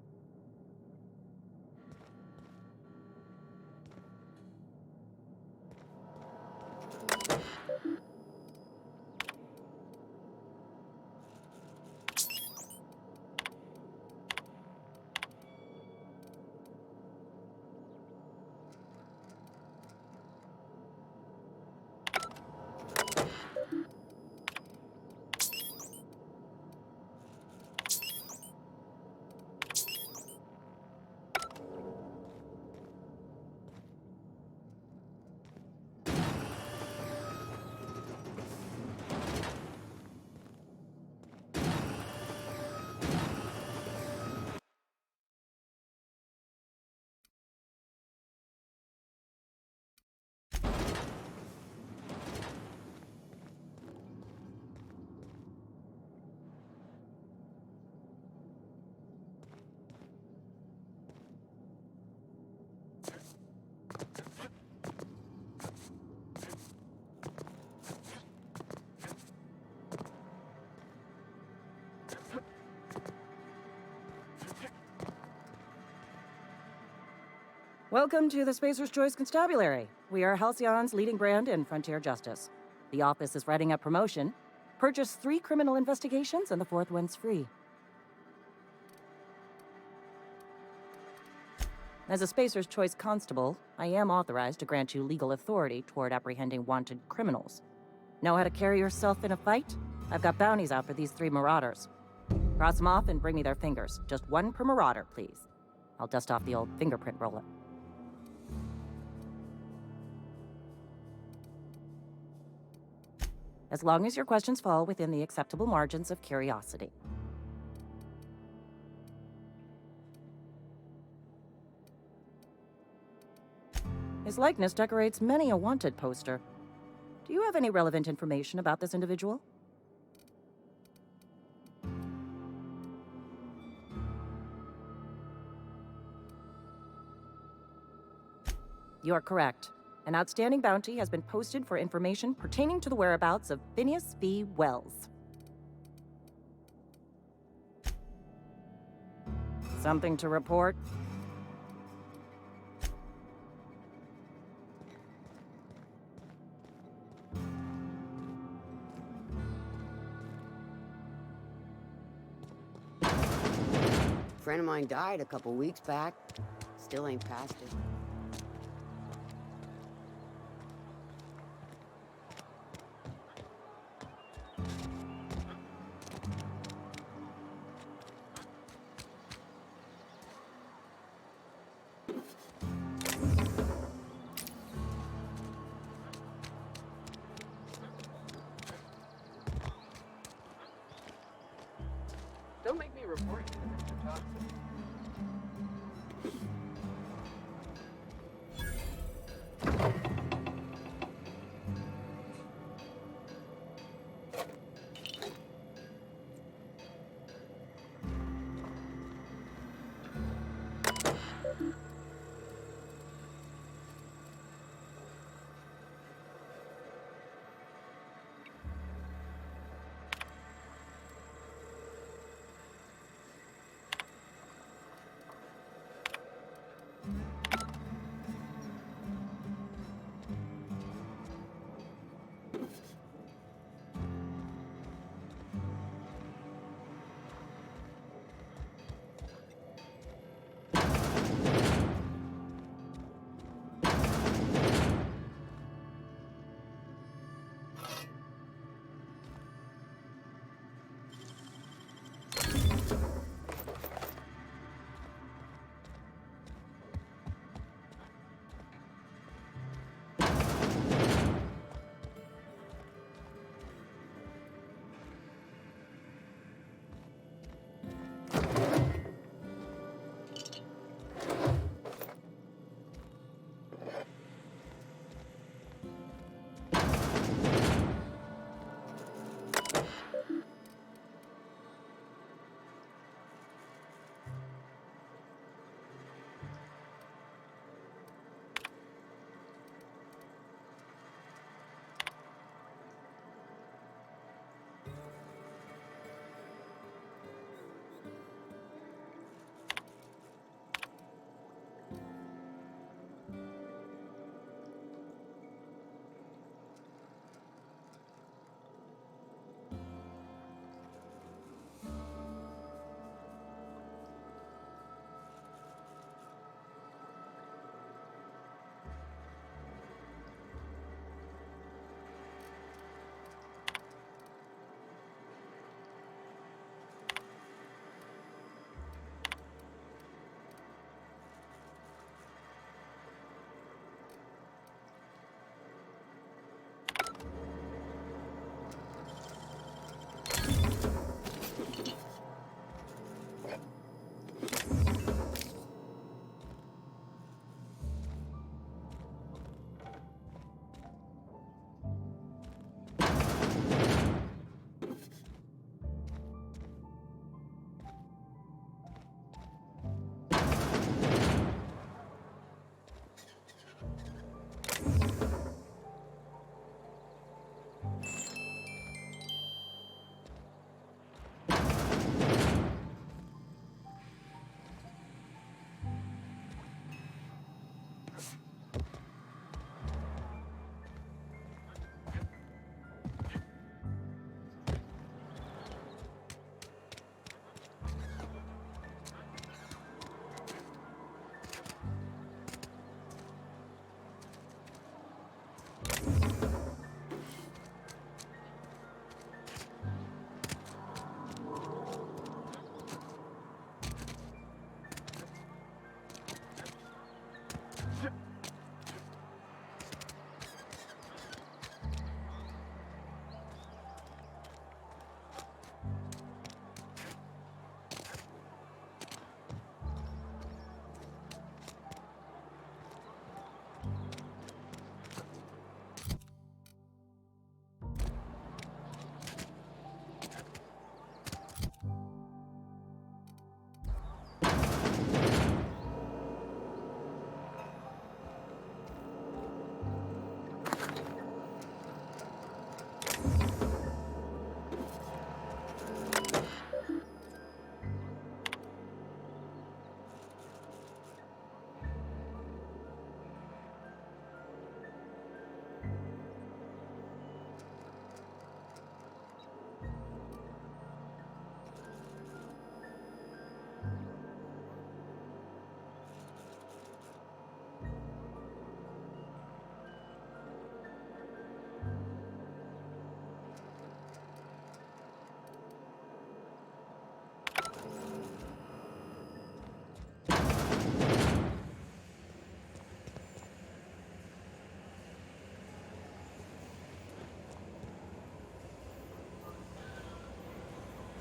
Welcome to the Spacer's Choice Constabulary. We are Halcyon's leading brand in frontier justice. The office is writing up promotion. Purchase 3 criminal investigations and the 4th one's free. As a Spacer's Choice constable, I am authorized to grant you legal authority toward apprehending wanted criminals. Know how to carry yourself in a fight? I've got bounties out for these 3 marauders. Cross them off and bring me their fingers. Just 1 per marauder, please. I'll dust off the old fingerprint roller. As long as your questions fall within the acceptable margins of curiosity. His likeness decorates many a wanted poster. Do you have any relevant information about this individual? You're correct. An outstanding bounty has been posted for information pertaining to the whereabouts of Phineas V. Wells. Something to report? Friend of mine died a couple weeks back. Still ain't passed it. Don't make me report you to Mr. Thompson.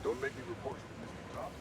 Don't make me report you to Mr. Top.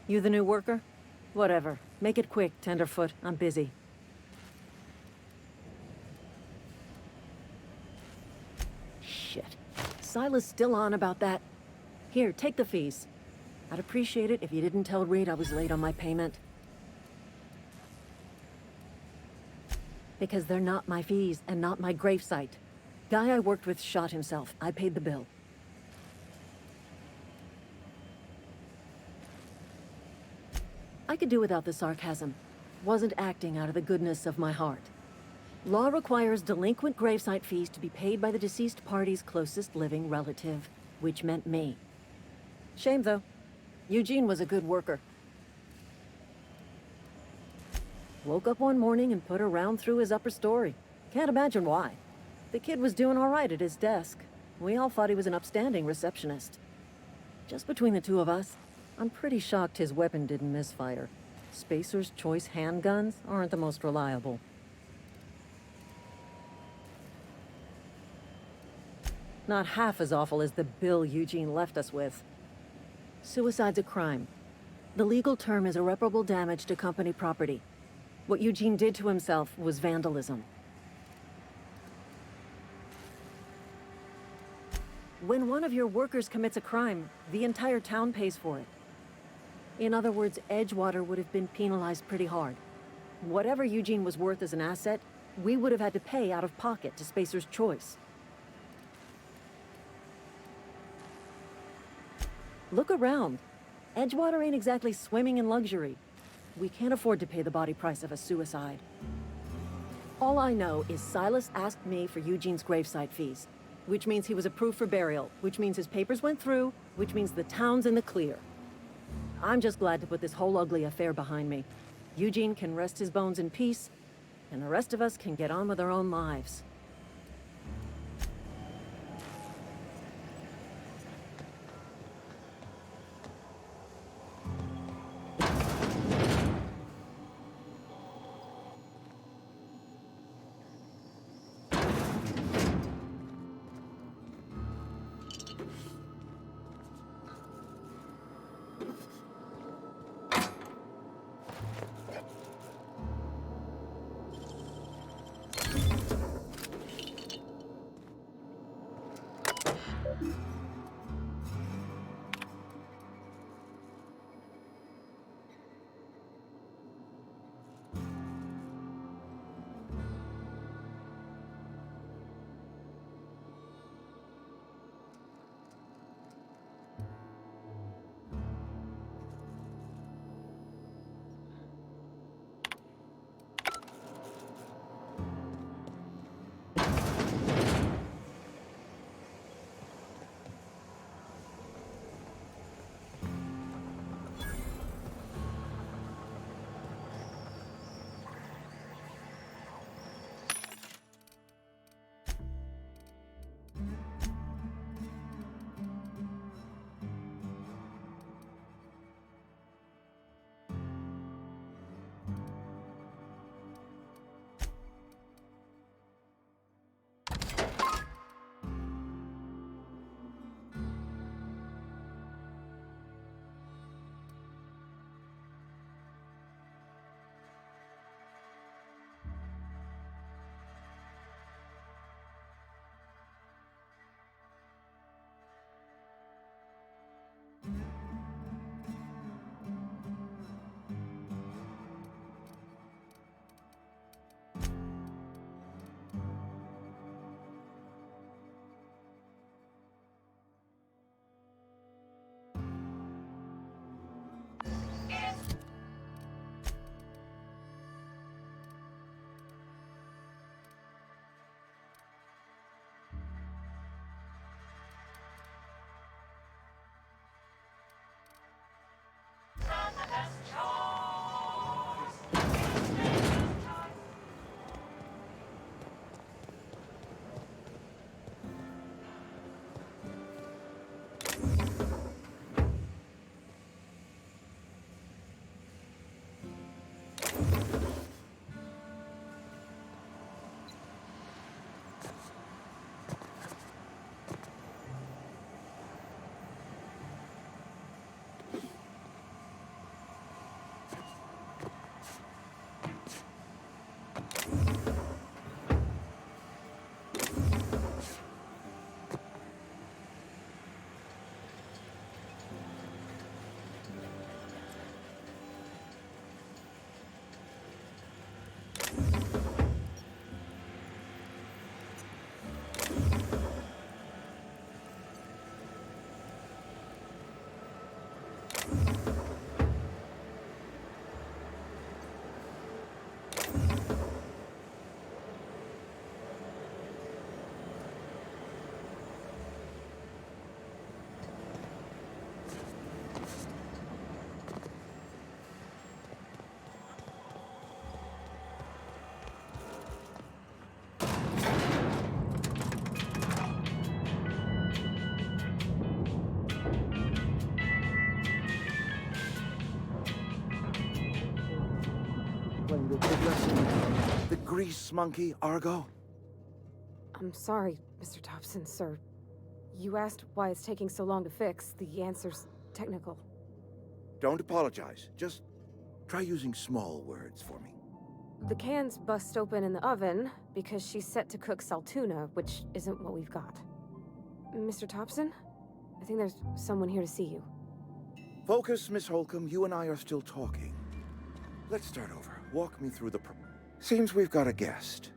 You the new worker? Whatever. Make it quick, Tenderfoot. I'm busy. Shit. Silas still on about that. Here, take the fees. I'd appreciate it if you didn't tell Reed I was late on my payment. Because they're not my fees and not my gravesite. Guy I worked with shot himself. I paid the bill. I could do without the sarcasm. Wasn't acting out of the goodness of my heart. Law requires delinquent gravesite fees to be paid by the deceased party's closest living relative, which meant me. Shame, though. Eugene was a good worker. Woke up one morning and put a round through his upper story. Can't imagine why. The kid was doing all right at his desk. We all thought he was an upstanding receptionist. Just between the two of us, I'm pretty shocked his weapon didn't misfire. Spacer's Choice handguns aren't the most reliable. Not half as awful as the bill Eugene left us with. Suicide's a crime. The legal term is irreparable damage to company property. What Eugene did to himself was vandalism. When one of your workers commits a crime, the entire town pays for it. In other words, Edgewater would have been penalized pretty hard. Whatever Eugene was worth as an asset, we would have had to pay out of pocket to Spacer's Choice. Look around. Edgewater ain't exactly swimming in luxury. We can't afford to pay the body price of a suicide. All I know is Silas asked me for Eugene's gravesite fees, which means he was approved for burial, which means his papers went through, which means the town's in the clear. I'm just glad to put this whole ugly affair behind me. Eugene can rest his bones in peace, and the rest of us can get on with our own lives. airplane that's addressing... The grease monkey, Argo? I'm sorry, Mr. Thompson, sir. You asked why it's taking so long to fix. The answer's technical. Don't apologize. Just try using small words for me. The can's bust open in the oven because she's set to cook saltuna, which isn't what we've got. Mr. Thompson? I think there's someone here to see you. Focus, Miss Holcomb. You and I are still talking. Let's start over. Walk me through the Seems we've got a guest.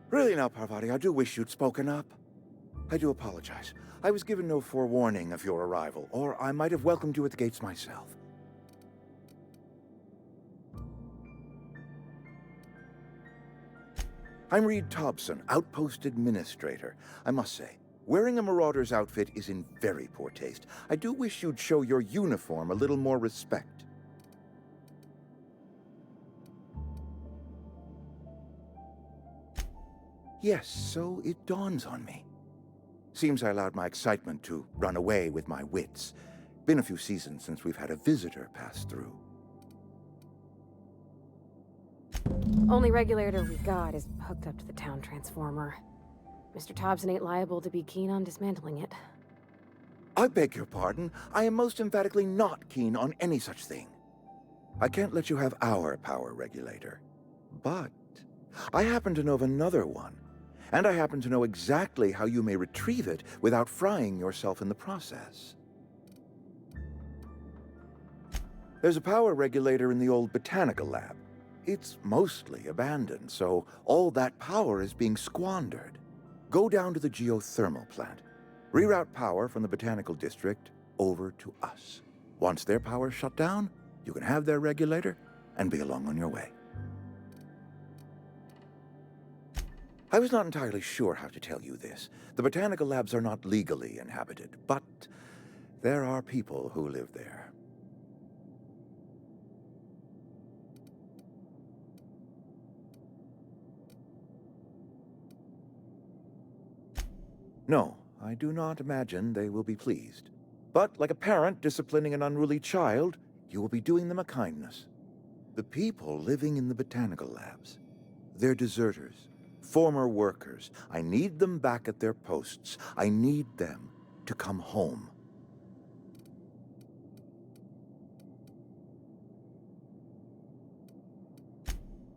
Really now, Parvati, I do wish you'd spoken up. I do apologize. I was given no forewarning of your arrival, or I might have welcomed you at the gates myself. I'm Reed Thompson, Outpost Administrator. I must say, wearing a Marauder's outfit is in very poor taste. I do wish you'd show your uniform a little more respect. Yes, so it dawns on me. Seems I allowed my excitement to run away with my wits. Been a few seasons since we've had a visitor pass through. Only regulator we got is hooked up to the town transformer. Mr. Thompson ain't liable to be keen on dismantling it. I beg your pardon. I am most emphatically not keen on any such thing. I can't let you have our power regulator. But I happen to know of another one. And I happen to know exactly how you may retrieve it without frying yourself in the process. There's a power regulator in the old botanical lab. It's mostly abandoned, so all that power is being squandered. Go down to the geothermal plant. Reroute power from the botanical district over to us. Once their power's shut down, you can have their regulator and be along on your way. I was not entirely sure how to tell you this. The botanical labs are not legally inhabited, but there are people who live there. No, I do not imagine they will be pleased. But like a parent disciplining an unruly child, you will be doing them a kindness. The people living in the botanical labs, they're deserters. Former workers. I need them back at their posts. I need them to come home.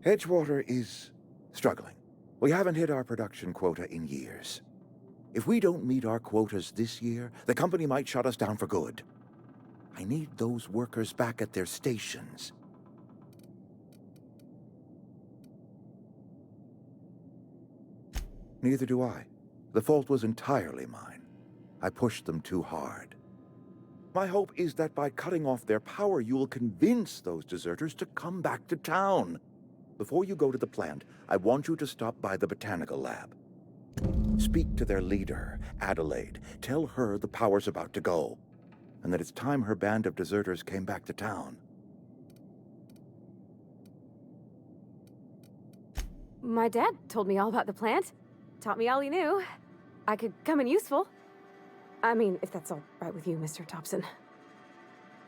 Edgewater is struggling. We haven't hit our production quota in years. If we don't meet our quotas this year, the company might shut us down for good. I need those workers back at their stations. Neither do I. The fault was entirely mine. I pushed them too hard. My hope is that by cutting off their power, you will convince those deserters to come back to town. Before you go to the plant, I want you to stop by the botanical lab. Speak to their leader, Adelaide. Tell her the power's about to go, and that it's time her band of deserters came back to town. My dad told me all about the plant. Taught me all he knew. I could come in useful. I mean, if that's all right with you, Mr. Thompson.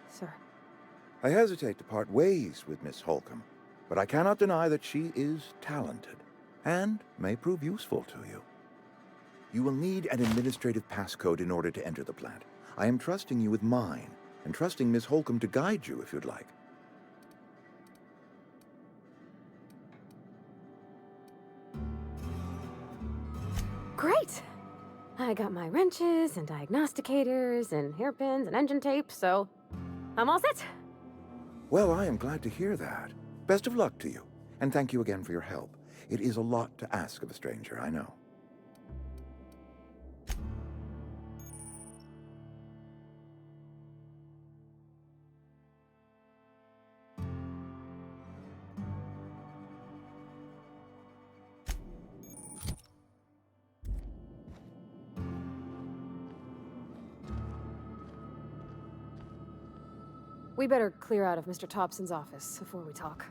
Sir. I hesitate to part ways with Miss Holcomb, but I cannot deny that she is talented and may prove useful to you. You will need an administrative passcode in order to enter the plant. I am trusting you with mine, and trusting Miss Holcomb to guide you if you'd like. Great! I got my wrenches and diagnosticators and hairpins and engine tape, so I'm all set. Well, I am glad to hear that. Best of luck to you, and thank you again for your help. It is a lot to ask of a stranger, I know. We better clear out of Mr. Thompson's office before we talk.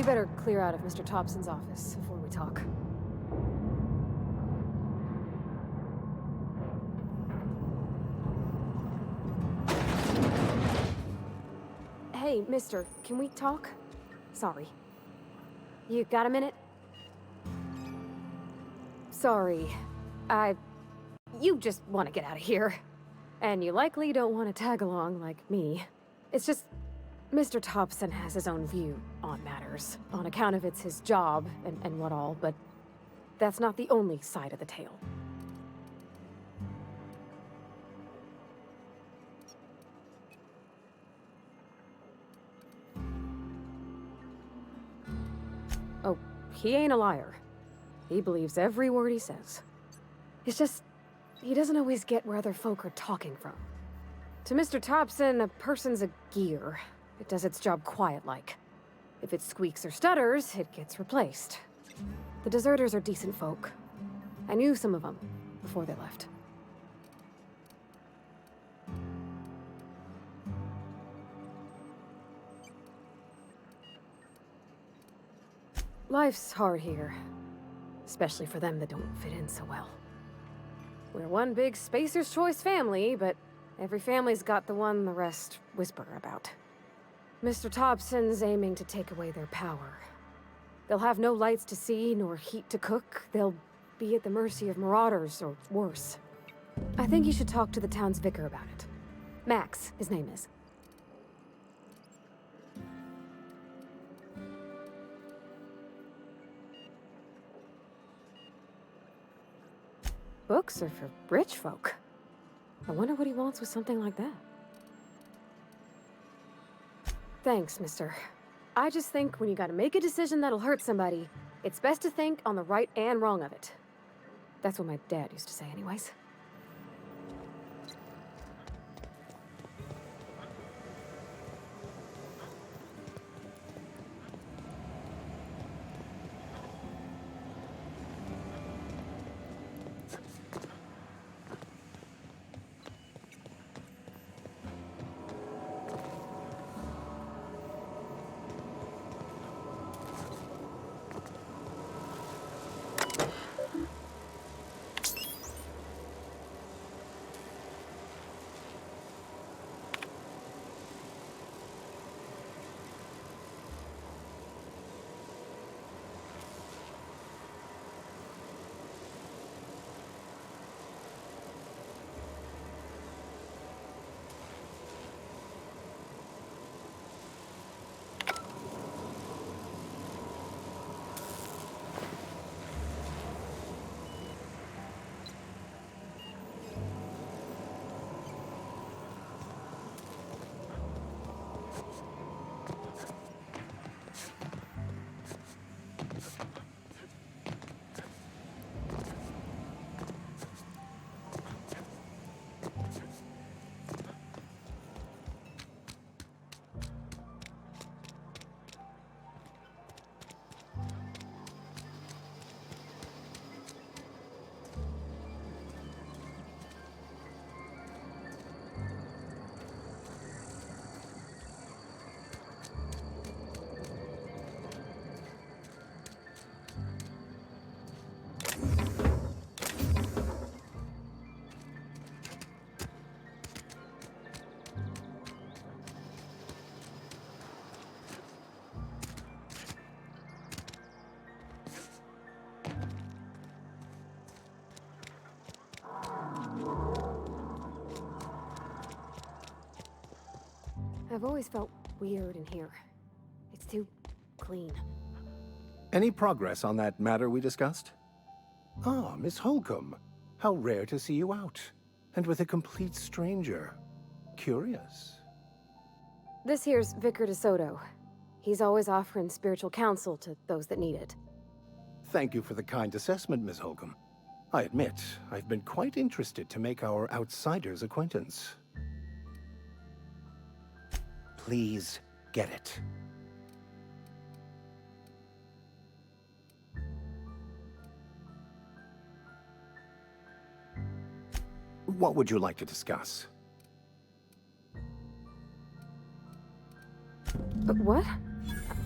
better clear out of Mr. Thompson's office before we talk. Hey, mister, can we talk? Sorry. You got a minute? Sorry. You just want to get out of here. And you likely don't want to tag along like me. It's just, Mr. Thompson has his own view on matters, on account of it's his job and what all, but that's not the only side of the tale. Oh, he ain't a liar. He believes every word he says. It's just, he doesn't always get where other folk are talking from. To Mr. Thompson, a person's a gear. It does its job quiet-like. If it squeaks or stutters, it gets replaced. The deserters are decent folk. I knew some of them before they left. Life's hard here. Especially for them that don't fit in so well. We're one big Spacer's Choice family, but every family's got the one the rest whisper about. Mr. Thompson's aiming to take away their power. They'll have no lights to see, nor heat to cook. They'll be at the mercy of marauders, or worse. I think you should talk to the town's vicar about it. Max, his name is. Books are for rich folk. I wonder what he wants with something like that. Thanks, mister. I just think when you gotta make a decision that'll hurt somebody, it's best to think on the right and wrong of it. That's what my dad used to say anyways. I've always felt weird in here. It's too clean. Any progress on that matter we discussed? Ah, Miss Holcomb. How rare to see you out. And with a complete stranger. Curious. This here's Vicar DeSoto. He's always offering spiritual counsel to those that need it. Thank you for the kind assessment, Miss Holcomb. I admit, I've been quite interested to make our outsider's acquaintance. Please get it. What would you like to discuss? What?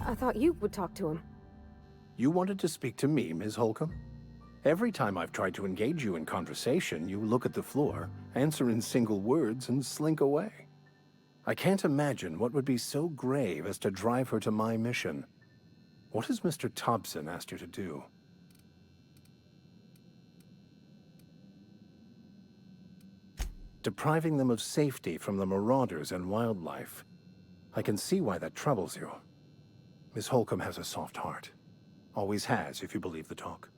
I thought you would talk to him. You wanted to speak to me, Ms. Holcomb? Every time I've tried to engage you in conversation, you look at the floor, answer in single words, and slink away. I can't imagine what would be so grave as to drive her to my mission. What has Mr. Thompson asked you to do? Depriving them of safety from the marauders and wildlife. I can see why that troubles you. Miss Holcomb has a soft heart. Always has, if you believe the talk.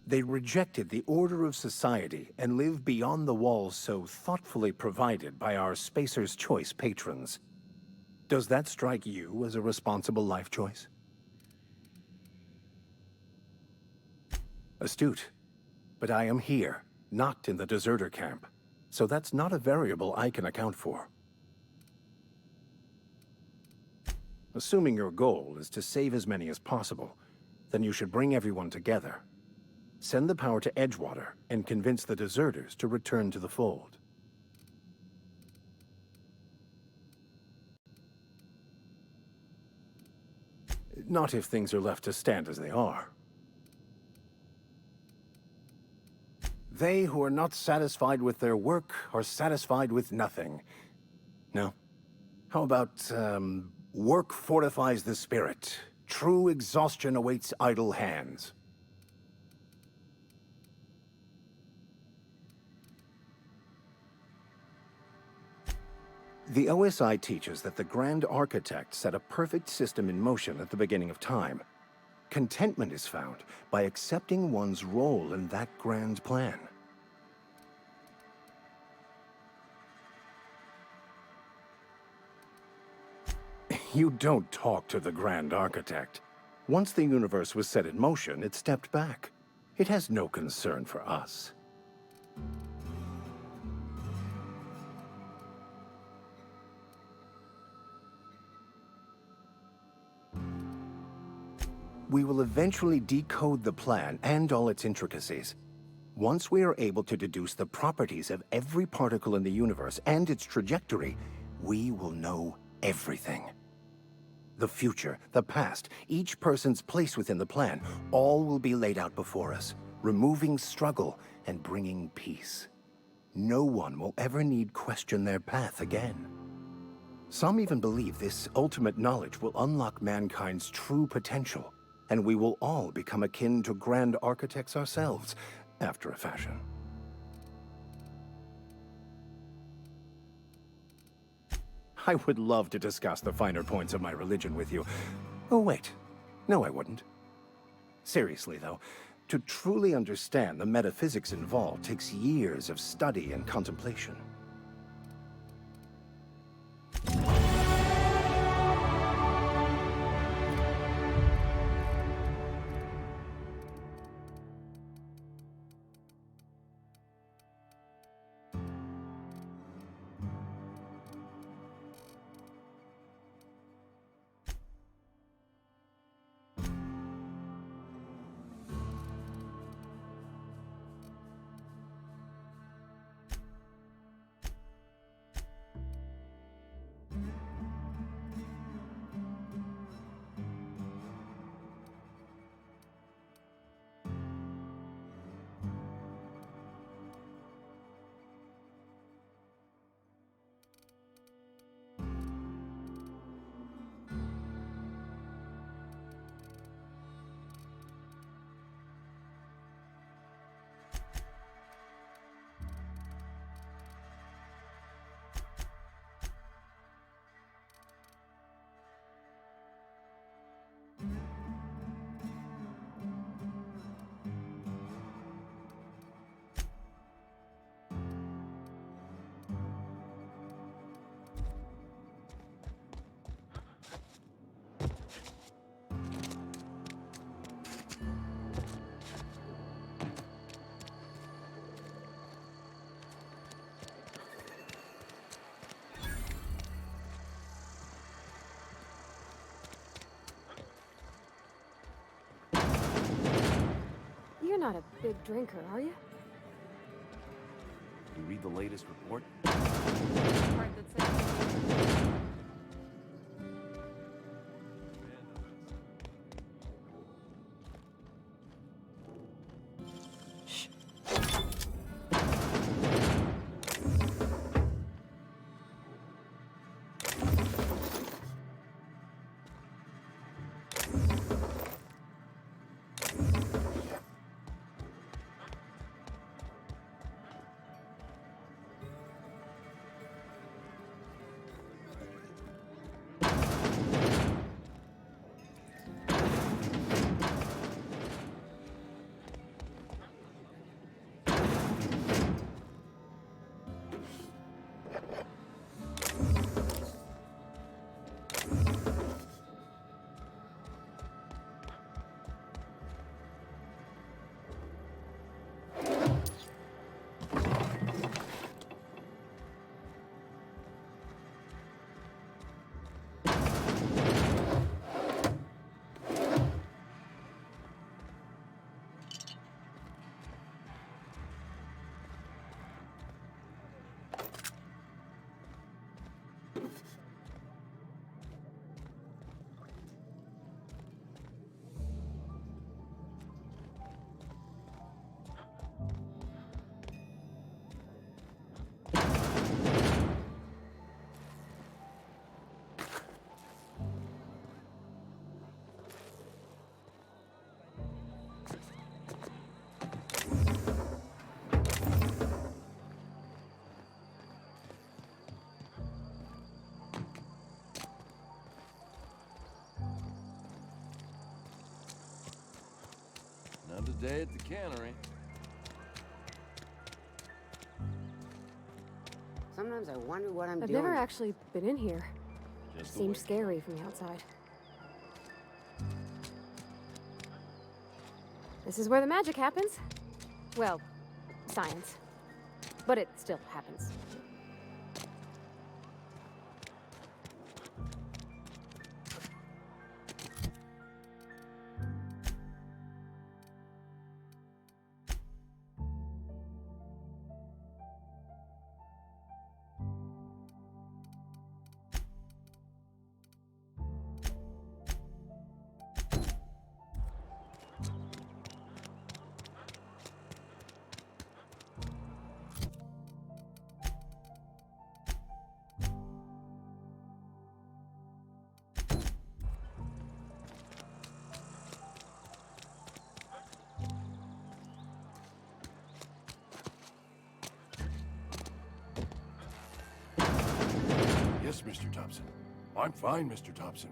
They rejected the order of society and live beyond the walls so thoughtfully provided by our Spacer's Choice patrons. Does that strike you as a responsible life choice? Astute. But I am here, not in the deserter camp. So that's not a variable I can account for. Assuming your goal is to save as many as possible, then you should bring everyone together. Send the power to Edgewater and convince the deserters to return to the fold. Not if things are left to stand as they are. They who are not satisfied with their work are satisfied with nothing. No? How about, work fortifies the spirit. True exhaustion awaits idle hands. The OSI teaches that the Grand Architect set a perfect system in motion at the beginning of time. Contentment is found by accepting one's role in that grand plan. You don't talk to the Grand Architect. Once the universe was set in motion, it stepped back. It has no concern for us. We will eventually decode the plan and all its intricacies. Once we are able to deduce the properties of every particle in the universe and its trajectory, we will know everything. The future, the past, each person's place within the plan, all will be laid out before us, removing struggle and bringing peace. No one will ever need question their path again. Some even believe this ultimate knowledge will unlock mankind's true potential, and we will all become akin to Grand Architects ourselves, after a fashion. I would love to discuss the finer points of my religion with you. Oh, wait. No, I wouldn't. Seriously, though, to truly understand the metaphysics involved takes years of study and contemplation. You're not a big drinker, are you? You read the latest report? Part that says Another day at the cannery. Sometimes I wonder what I'm I've doing. never actually been in here. Just the Seemed way- scary from the outside. This is where the magic happens. Well, science. But it still happens. Yes, Mr. Thompson. I'm fine, Mr. Thompson.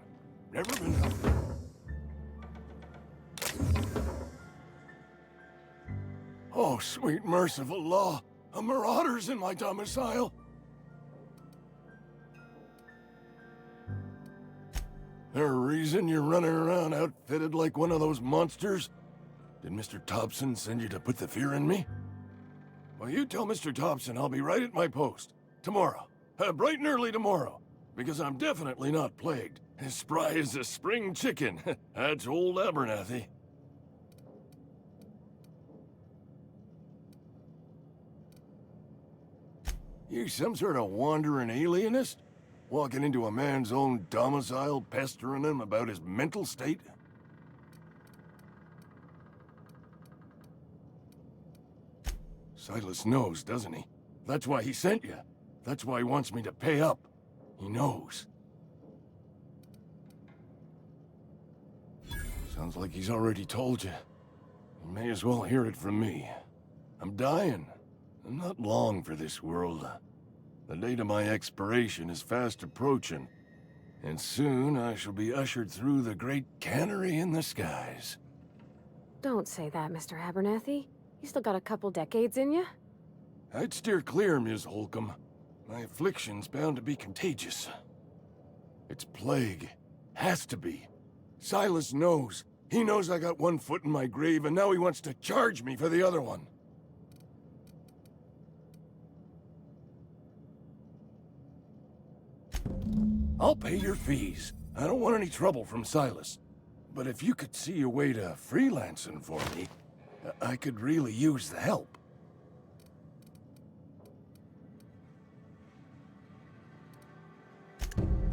Never been healthy. Oh, sweet merciful law. A marauder's in my domicile. There a reason you're running around outfitted like one of those monsters? Did Mr. Thompson send you to put the fear in me? Well, you tell Mr. Thompson I'll be right at my post. Tomorrow. Bright and early tomorrow. Because I'm definitely not plagued. As spry as a spring chicken. That's old Abernathy. You some sort of wandering alienist? Walking into a man's own domicile, pestering him about his mental state? Silas knows, doesn't he? That's why he sent you. That's why he wants me to pay up. He knows. Sounds like he's already told you. You may as well hear it from me. I'm dying. I'm not long for this world. The date of my expiration is fast approaching, and soon I shall be ushered through the great cannery in the skies. Don't say that, Mr. Abernathy. You still got a couple decades in you. I'd steer clear, Ms. Holcomb. My affliction's bound to be contagious. It's plague. Has to be. Silas knows. He knows I got one foot in my grave, and now he wants to charge me for the other one. I'll pay your fees. I don't want any trouble from Silas. But if you could see a way to freelancing for me, I could really use the help.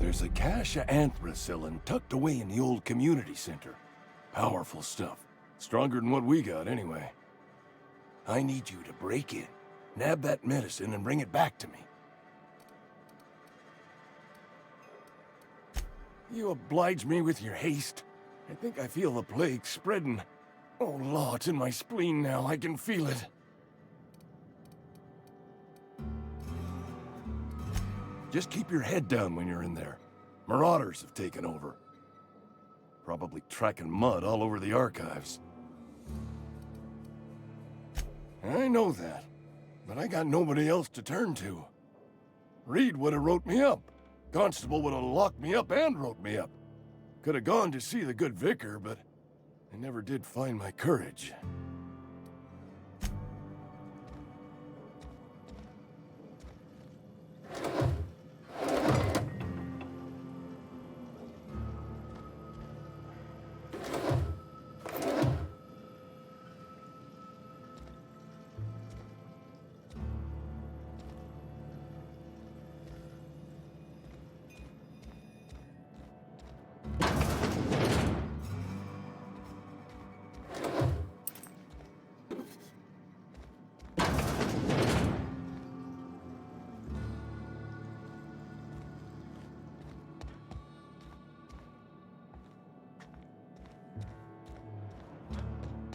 There's a cache of anthracillin tucked away in the old community center. Powerful stuff. Stronger than what we got, anyway. I need you to break in, nab that medicine, and bring it back to me. You oblige me with your haste. I think I feel the plague spreading. Oh, Law, it's in my spleen now. I can feel it. Just keep your head down when you're in there. Marauders have taken over. Probably tracking mud all over the archives. I know that, but I got nobody else to turn to. Reed would have wrote me up. Constable would have locked me up and wrote me up. Could have gone to see the good vicar, but I never did find my courage.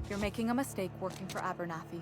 You're making a mistake working for Abernathy.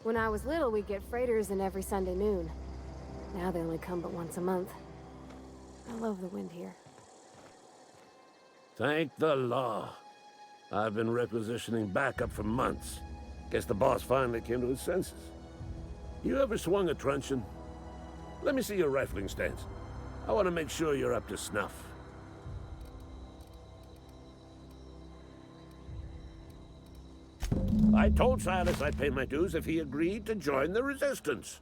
When I was little, we'd get freighters in every Sunday noon. Now they only come but once a month. I love the wind here. Thank the law. I've been requisitioning backup for months. Guess the boss finally came to his senses. You ever swung a truncheon? Let me see your rifling stance. I want to make sure you're up to snuff. I told Silas I'd pay my dues if he agreed to join the Resistance.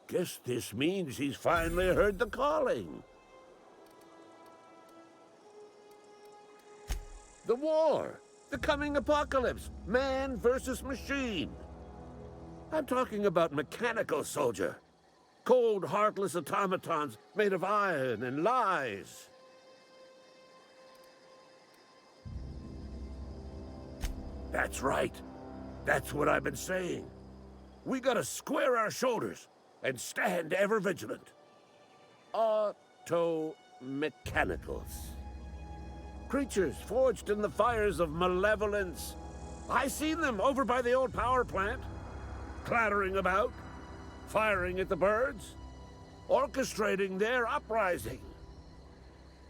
Guess this means he's finally heard the calling. The war, the coming apocalypse, man versus machine. I'm talking about mechanical soldier. Cold, heartless automatons made of iron and lies. That's right. That's what I've been saying. We gotta square our shoulders and stand ever vigilant. Auto-mechanicals. Creatures forged in the fires of malevolence. I seen them over by the old power plant, clattering about, firing at the birds, orchestrating their uprising.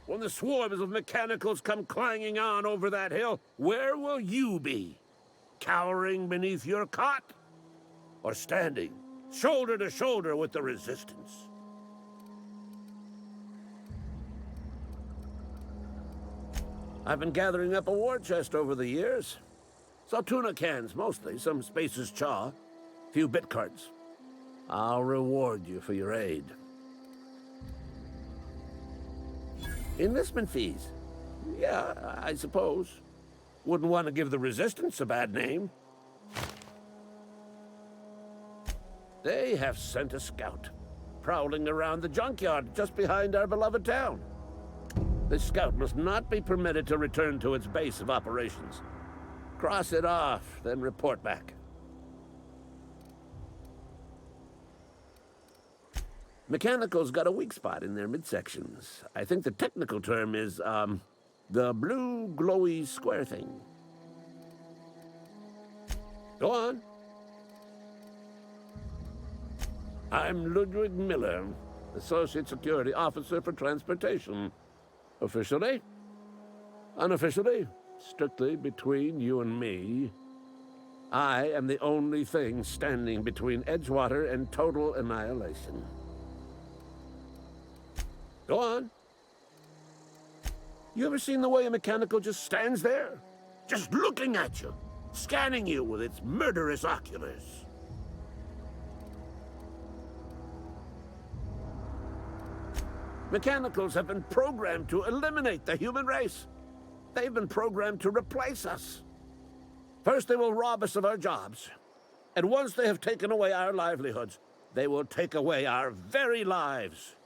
When the swarms of mechanicals come clanging on over that hill, where will you be? Cowering beneath your cot? Or standing, shoulder to shoulder with the Resistance? I've been gathering up a war chest over the years. Saw tuna cans, mostly, some Spacer's chaw, few bit cards. I'll reward you for your aid. Enlistment fees? Yeah, I suppose. Wouldn't want to give the Resistance a bad name. They have sent a scout, prowling around the junkyard just behind our beloved town. This scout must not be permitted to return to its base of operations. Cross it off, then report back. Mechanical's got a weak spot in their midsections. I think the technical term is, the blue glowy square thing. Go on. I'm Ludwig Miller, Associate Security Officer for Transportation. Officially? Unofficially? Strictly between you and me. I am the only thing standing between Edgewater and total annihilation. Go on. You ever seen the way a mechanical just stands there? Just looking at you, scanning you with its murderous oculars. Mechanicals have been programmed to eliminate the human race. They've been programmed to replace us. First, they will rob us of our jobs. And once they have taken away our livelihoods, they will take away our very lives.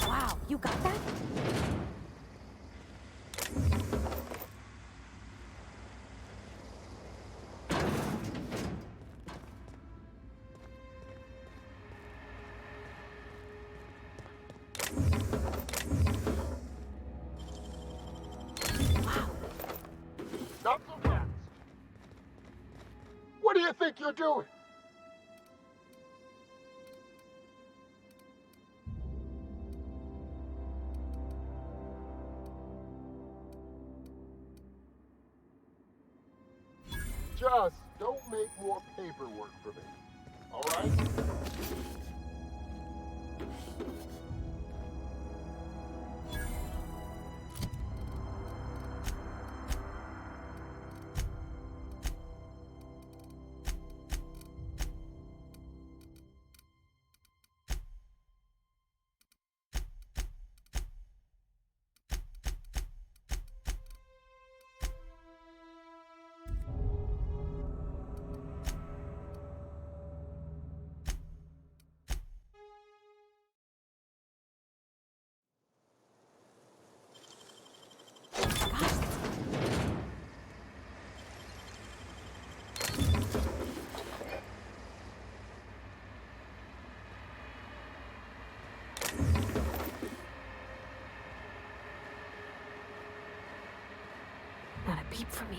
Wow, you got that? Not so fast. What do you think you're doing? Just don't make more paperwork for me. All right? Not a peep for me.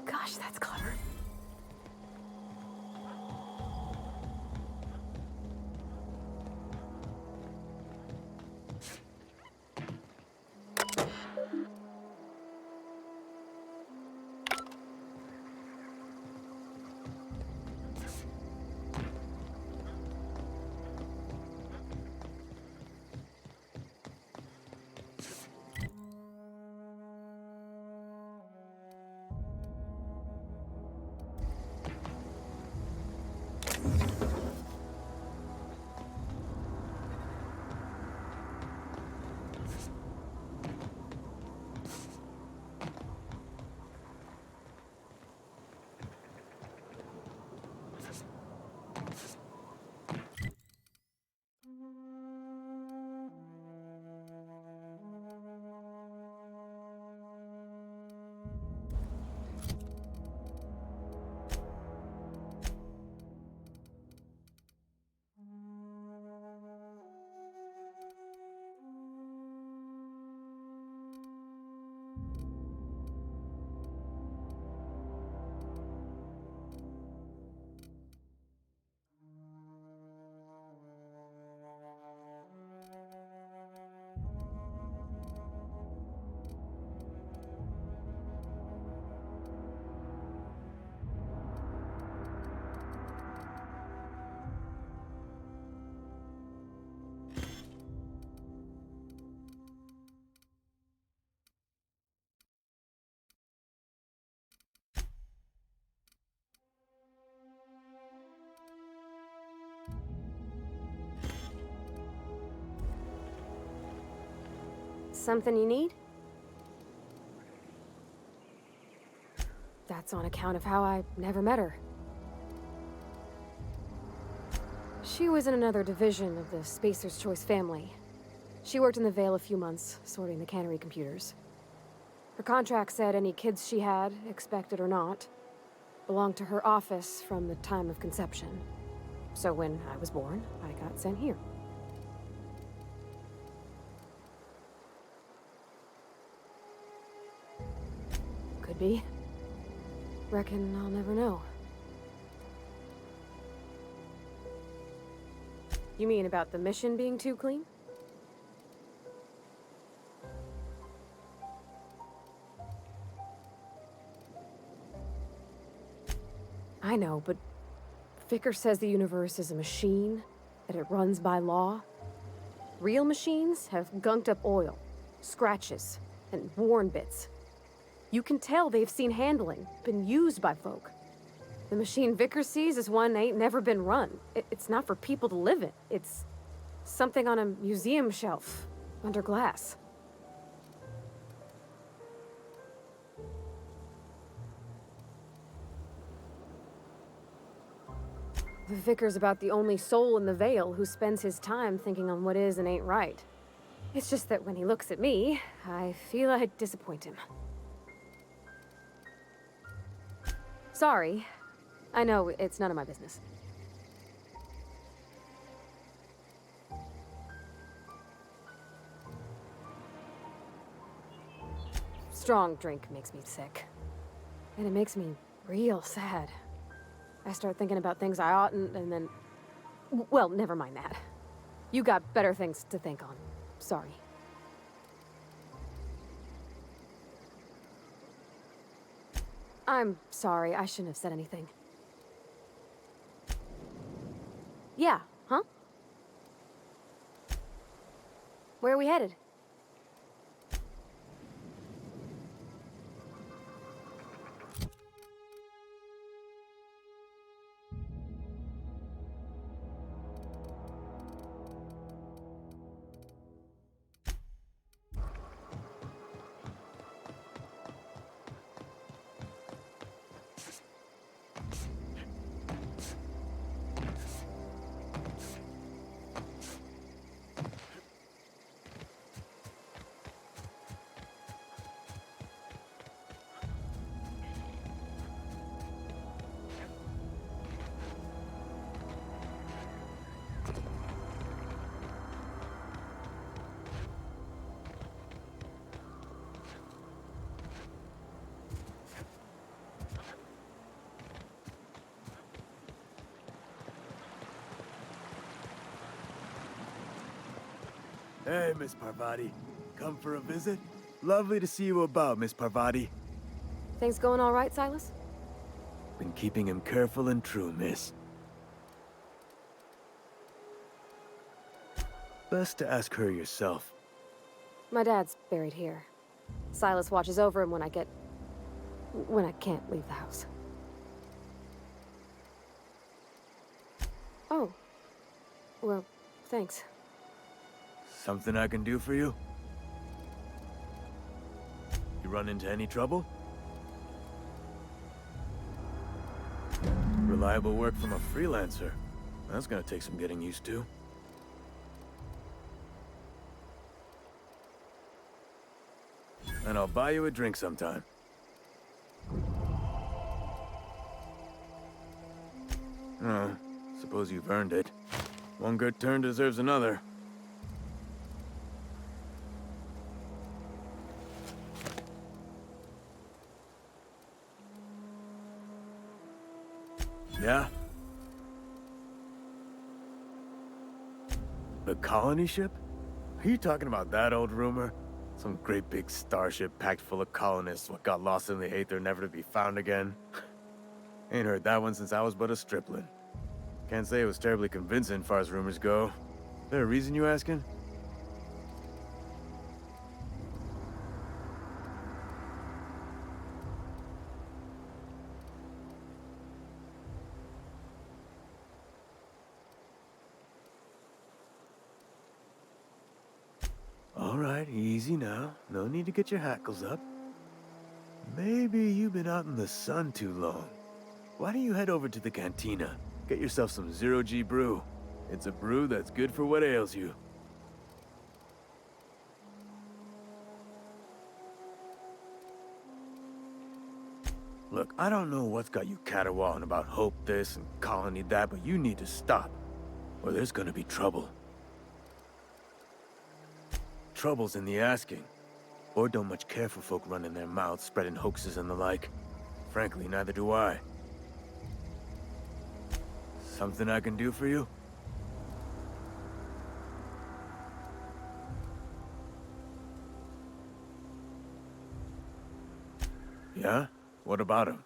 Gosh, that's clever. Something you need? That's on account of how I never met her. She was in another division of the Spacer's Choice family. She worked in the Vale a few months, sorting the cannery computers. Her contract said any kids she had, expected or not, belonged to her office from the time of conception. So when I was born, I got sent here. Could be. Reckon I'll never know. You mean about the mission being too clean? I know, but Vicker says the universe is a machine, that it runs by law. Real machines have gunked up oil, scratches, and worn bits. You can tell they've seen handling, been used by folk. The machine Vicker sees is one ain't never been run. It's not for people to live in. It's something on a museum shelf, under glass. The Vicar's about the only soul in the Vale who spends his time thinking on what is and ain't right. It's just that when he looks at me, I feel I'd disappoint him. Sorry. I know, it's none of my business. Strong drink makes me sick. And it makes me real sad. I start thinking about things I oughtn't, and then... Well, never mind that. You got better things to think on. Sorry. I'm sorry, I shouldn't have said anything. Yeah, huh? Where are we headed? Hey, Miss Parvati. Come for a visit? Lovely to see you about, Miss Parvati. Things going all right, Silas? Been keeping him careful and true, miss. Best to ask her yourself. My dad's buried here. Silas watches over him when I can't leave the house. Oh. Well, thanks. Something I can do for you? You run into any trouble? Reliable work from a freelancer. That's gonna take some getting used to. And I'll buy you a drink sometime. Oh, suppose you've earned it. One good turn deserves another. Yeah? The colony ship? Are you talking about that old rumor? Some great big starship packed full of colonists what got lost in the aether never to be found again? Ain't heard that one since I was but a stripling. Can't say it was terribly convincing far as rumors go. There a reason you asking? All right, easy now. No need to get your hackles up. Maybe you've been out in the sun too long. Why don't you head over to the cantina? Get yourself some zero-G brew. It's a brew that's good for what ails you. Look, I don't know what's got you caterwauling about hope this and colony that, but you need to stop, or there's gonna be trouble. Trouble's in the asking. Or don't much care for folk running their mouths, spreading hoaxes and the like. Frankly, neither do I. Something I can do for you? Yeah? What about him?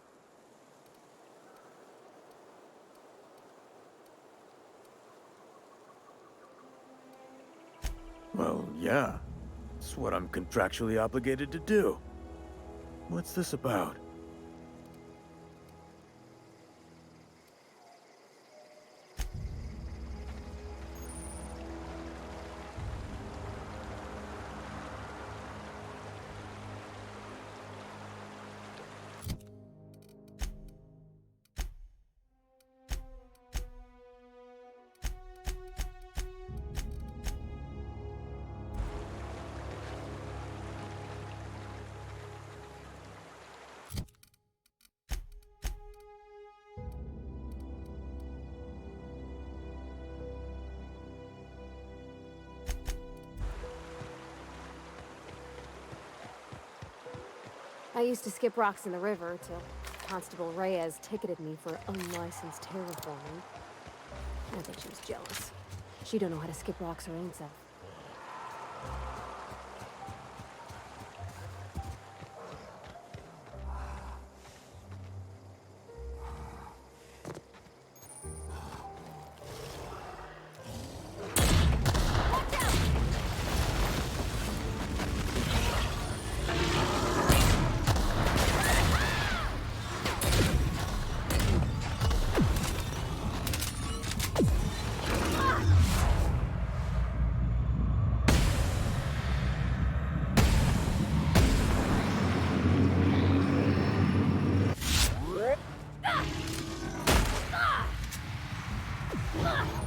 Well, yeah. It's what I'm contractually obligated to do. What's this about? I used to skip rocks in the river till Constable Reyes ticketed me for unlicensed terraforming. I think she was jealous. She don't know how to skip rocks her own self. Ah!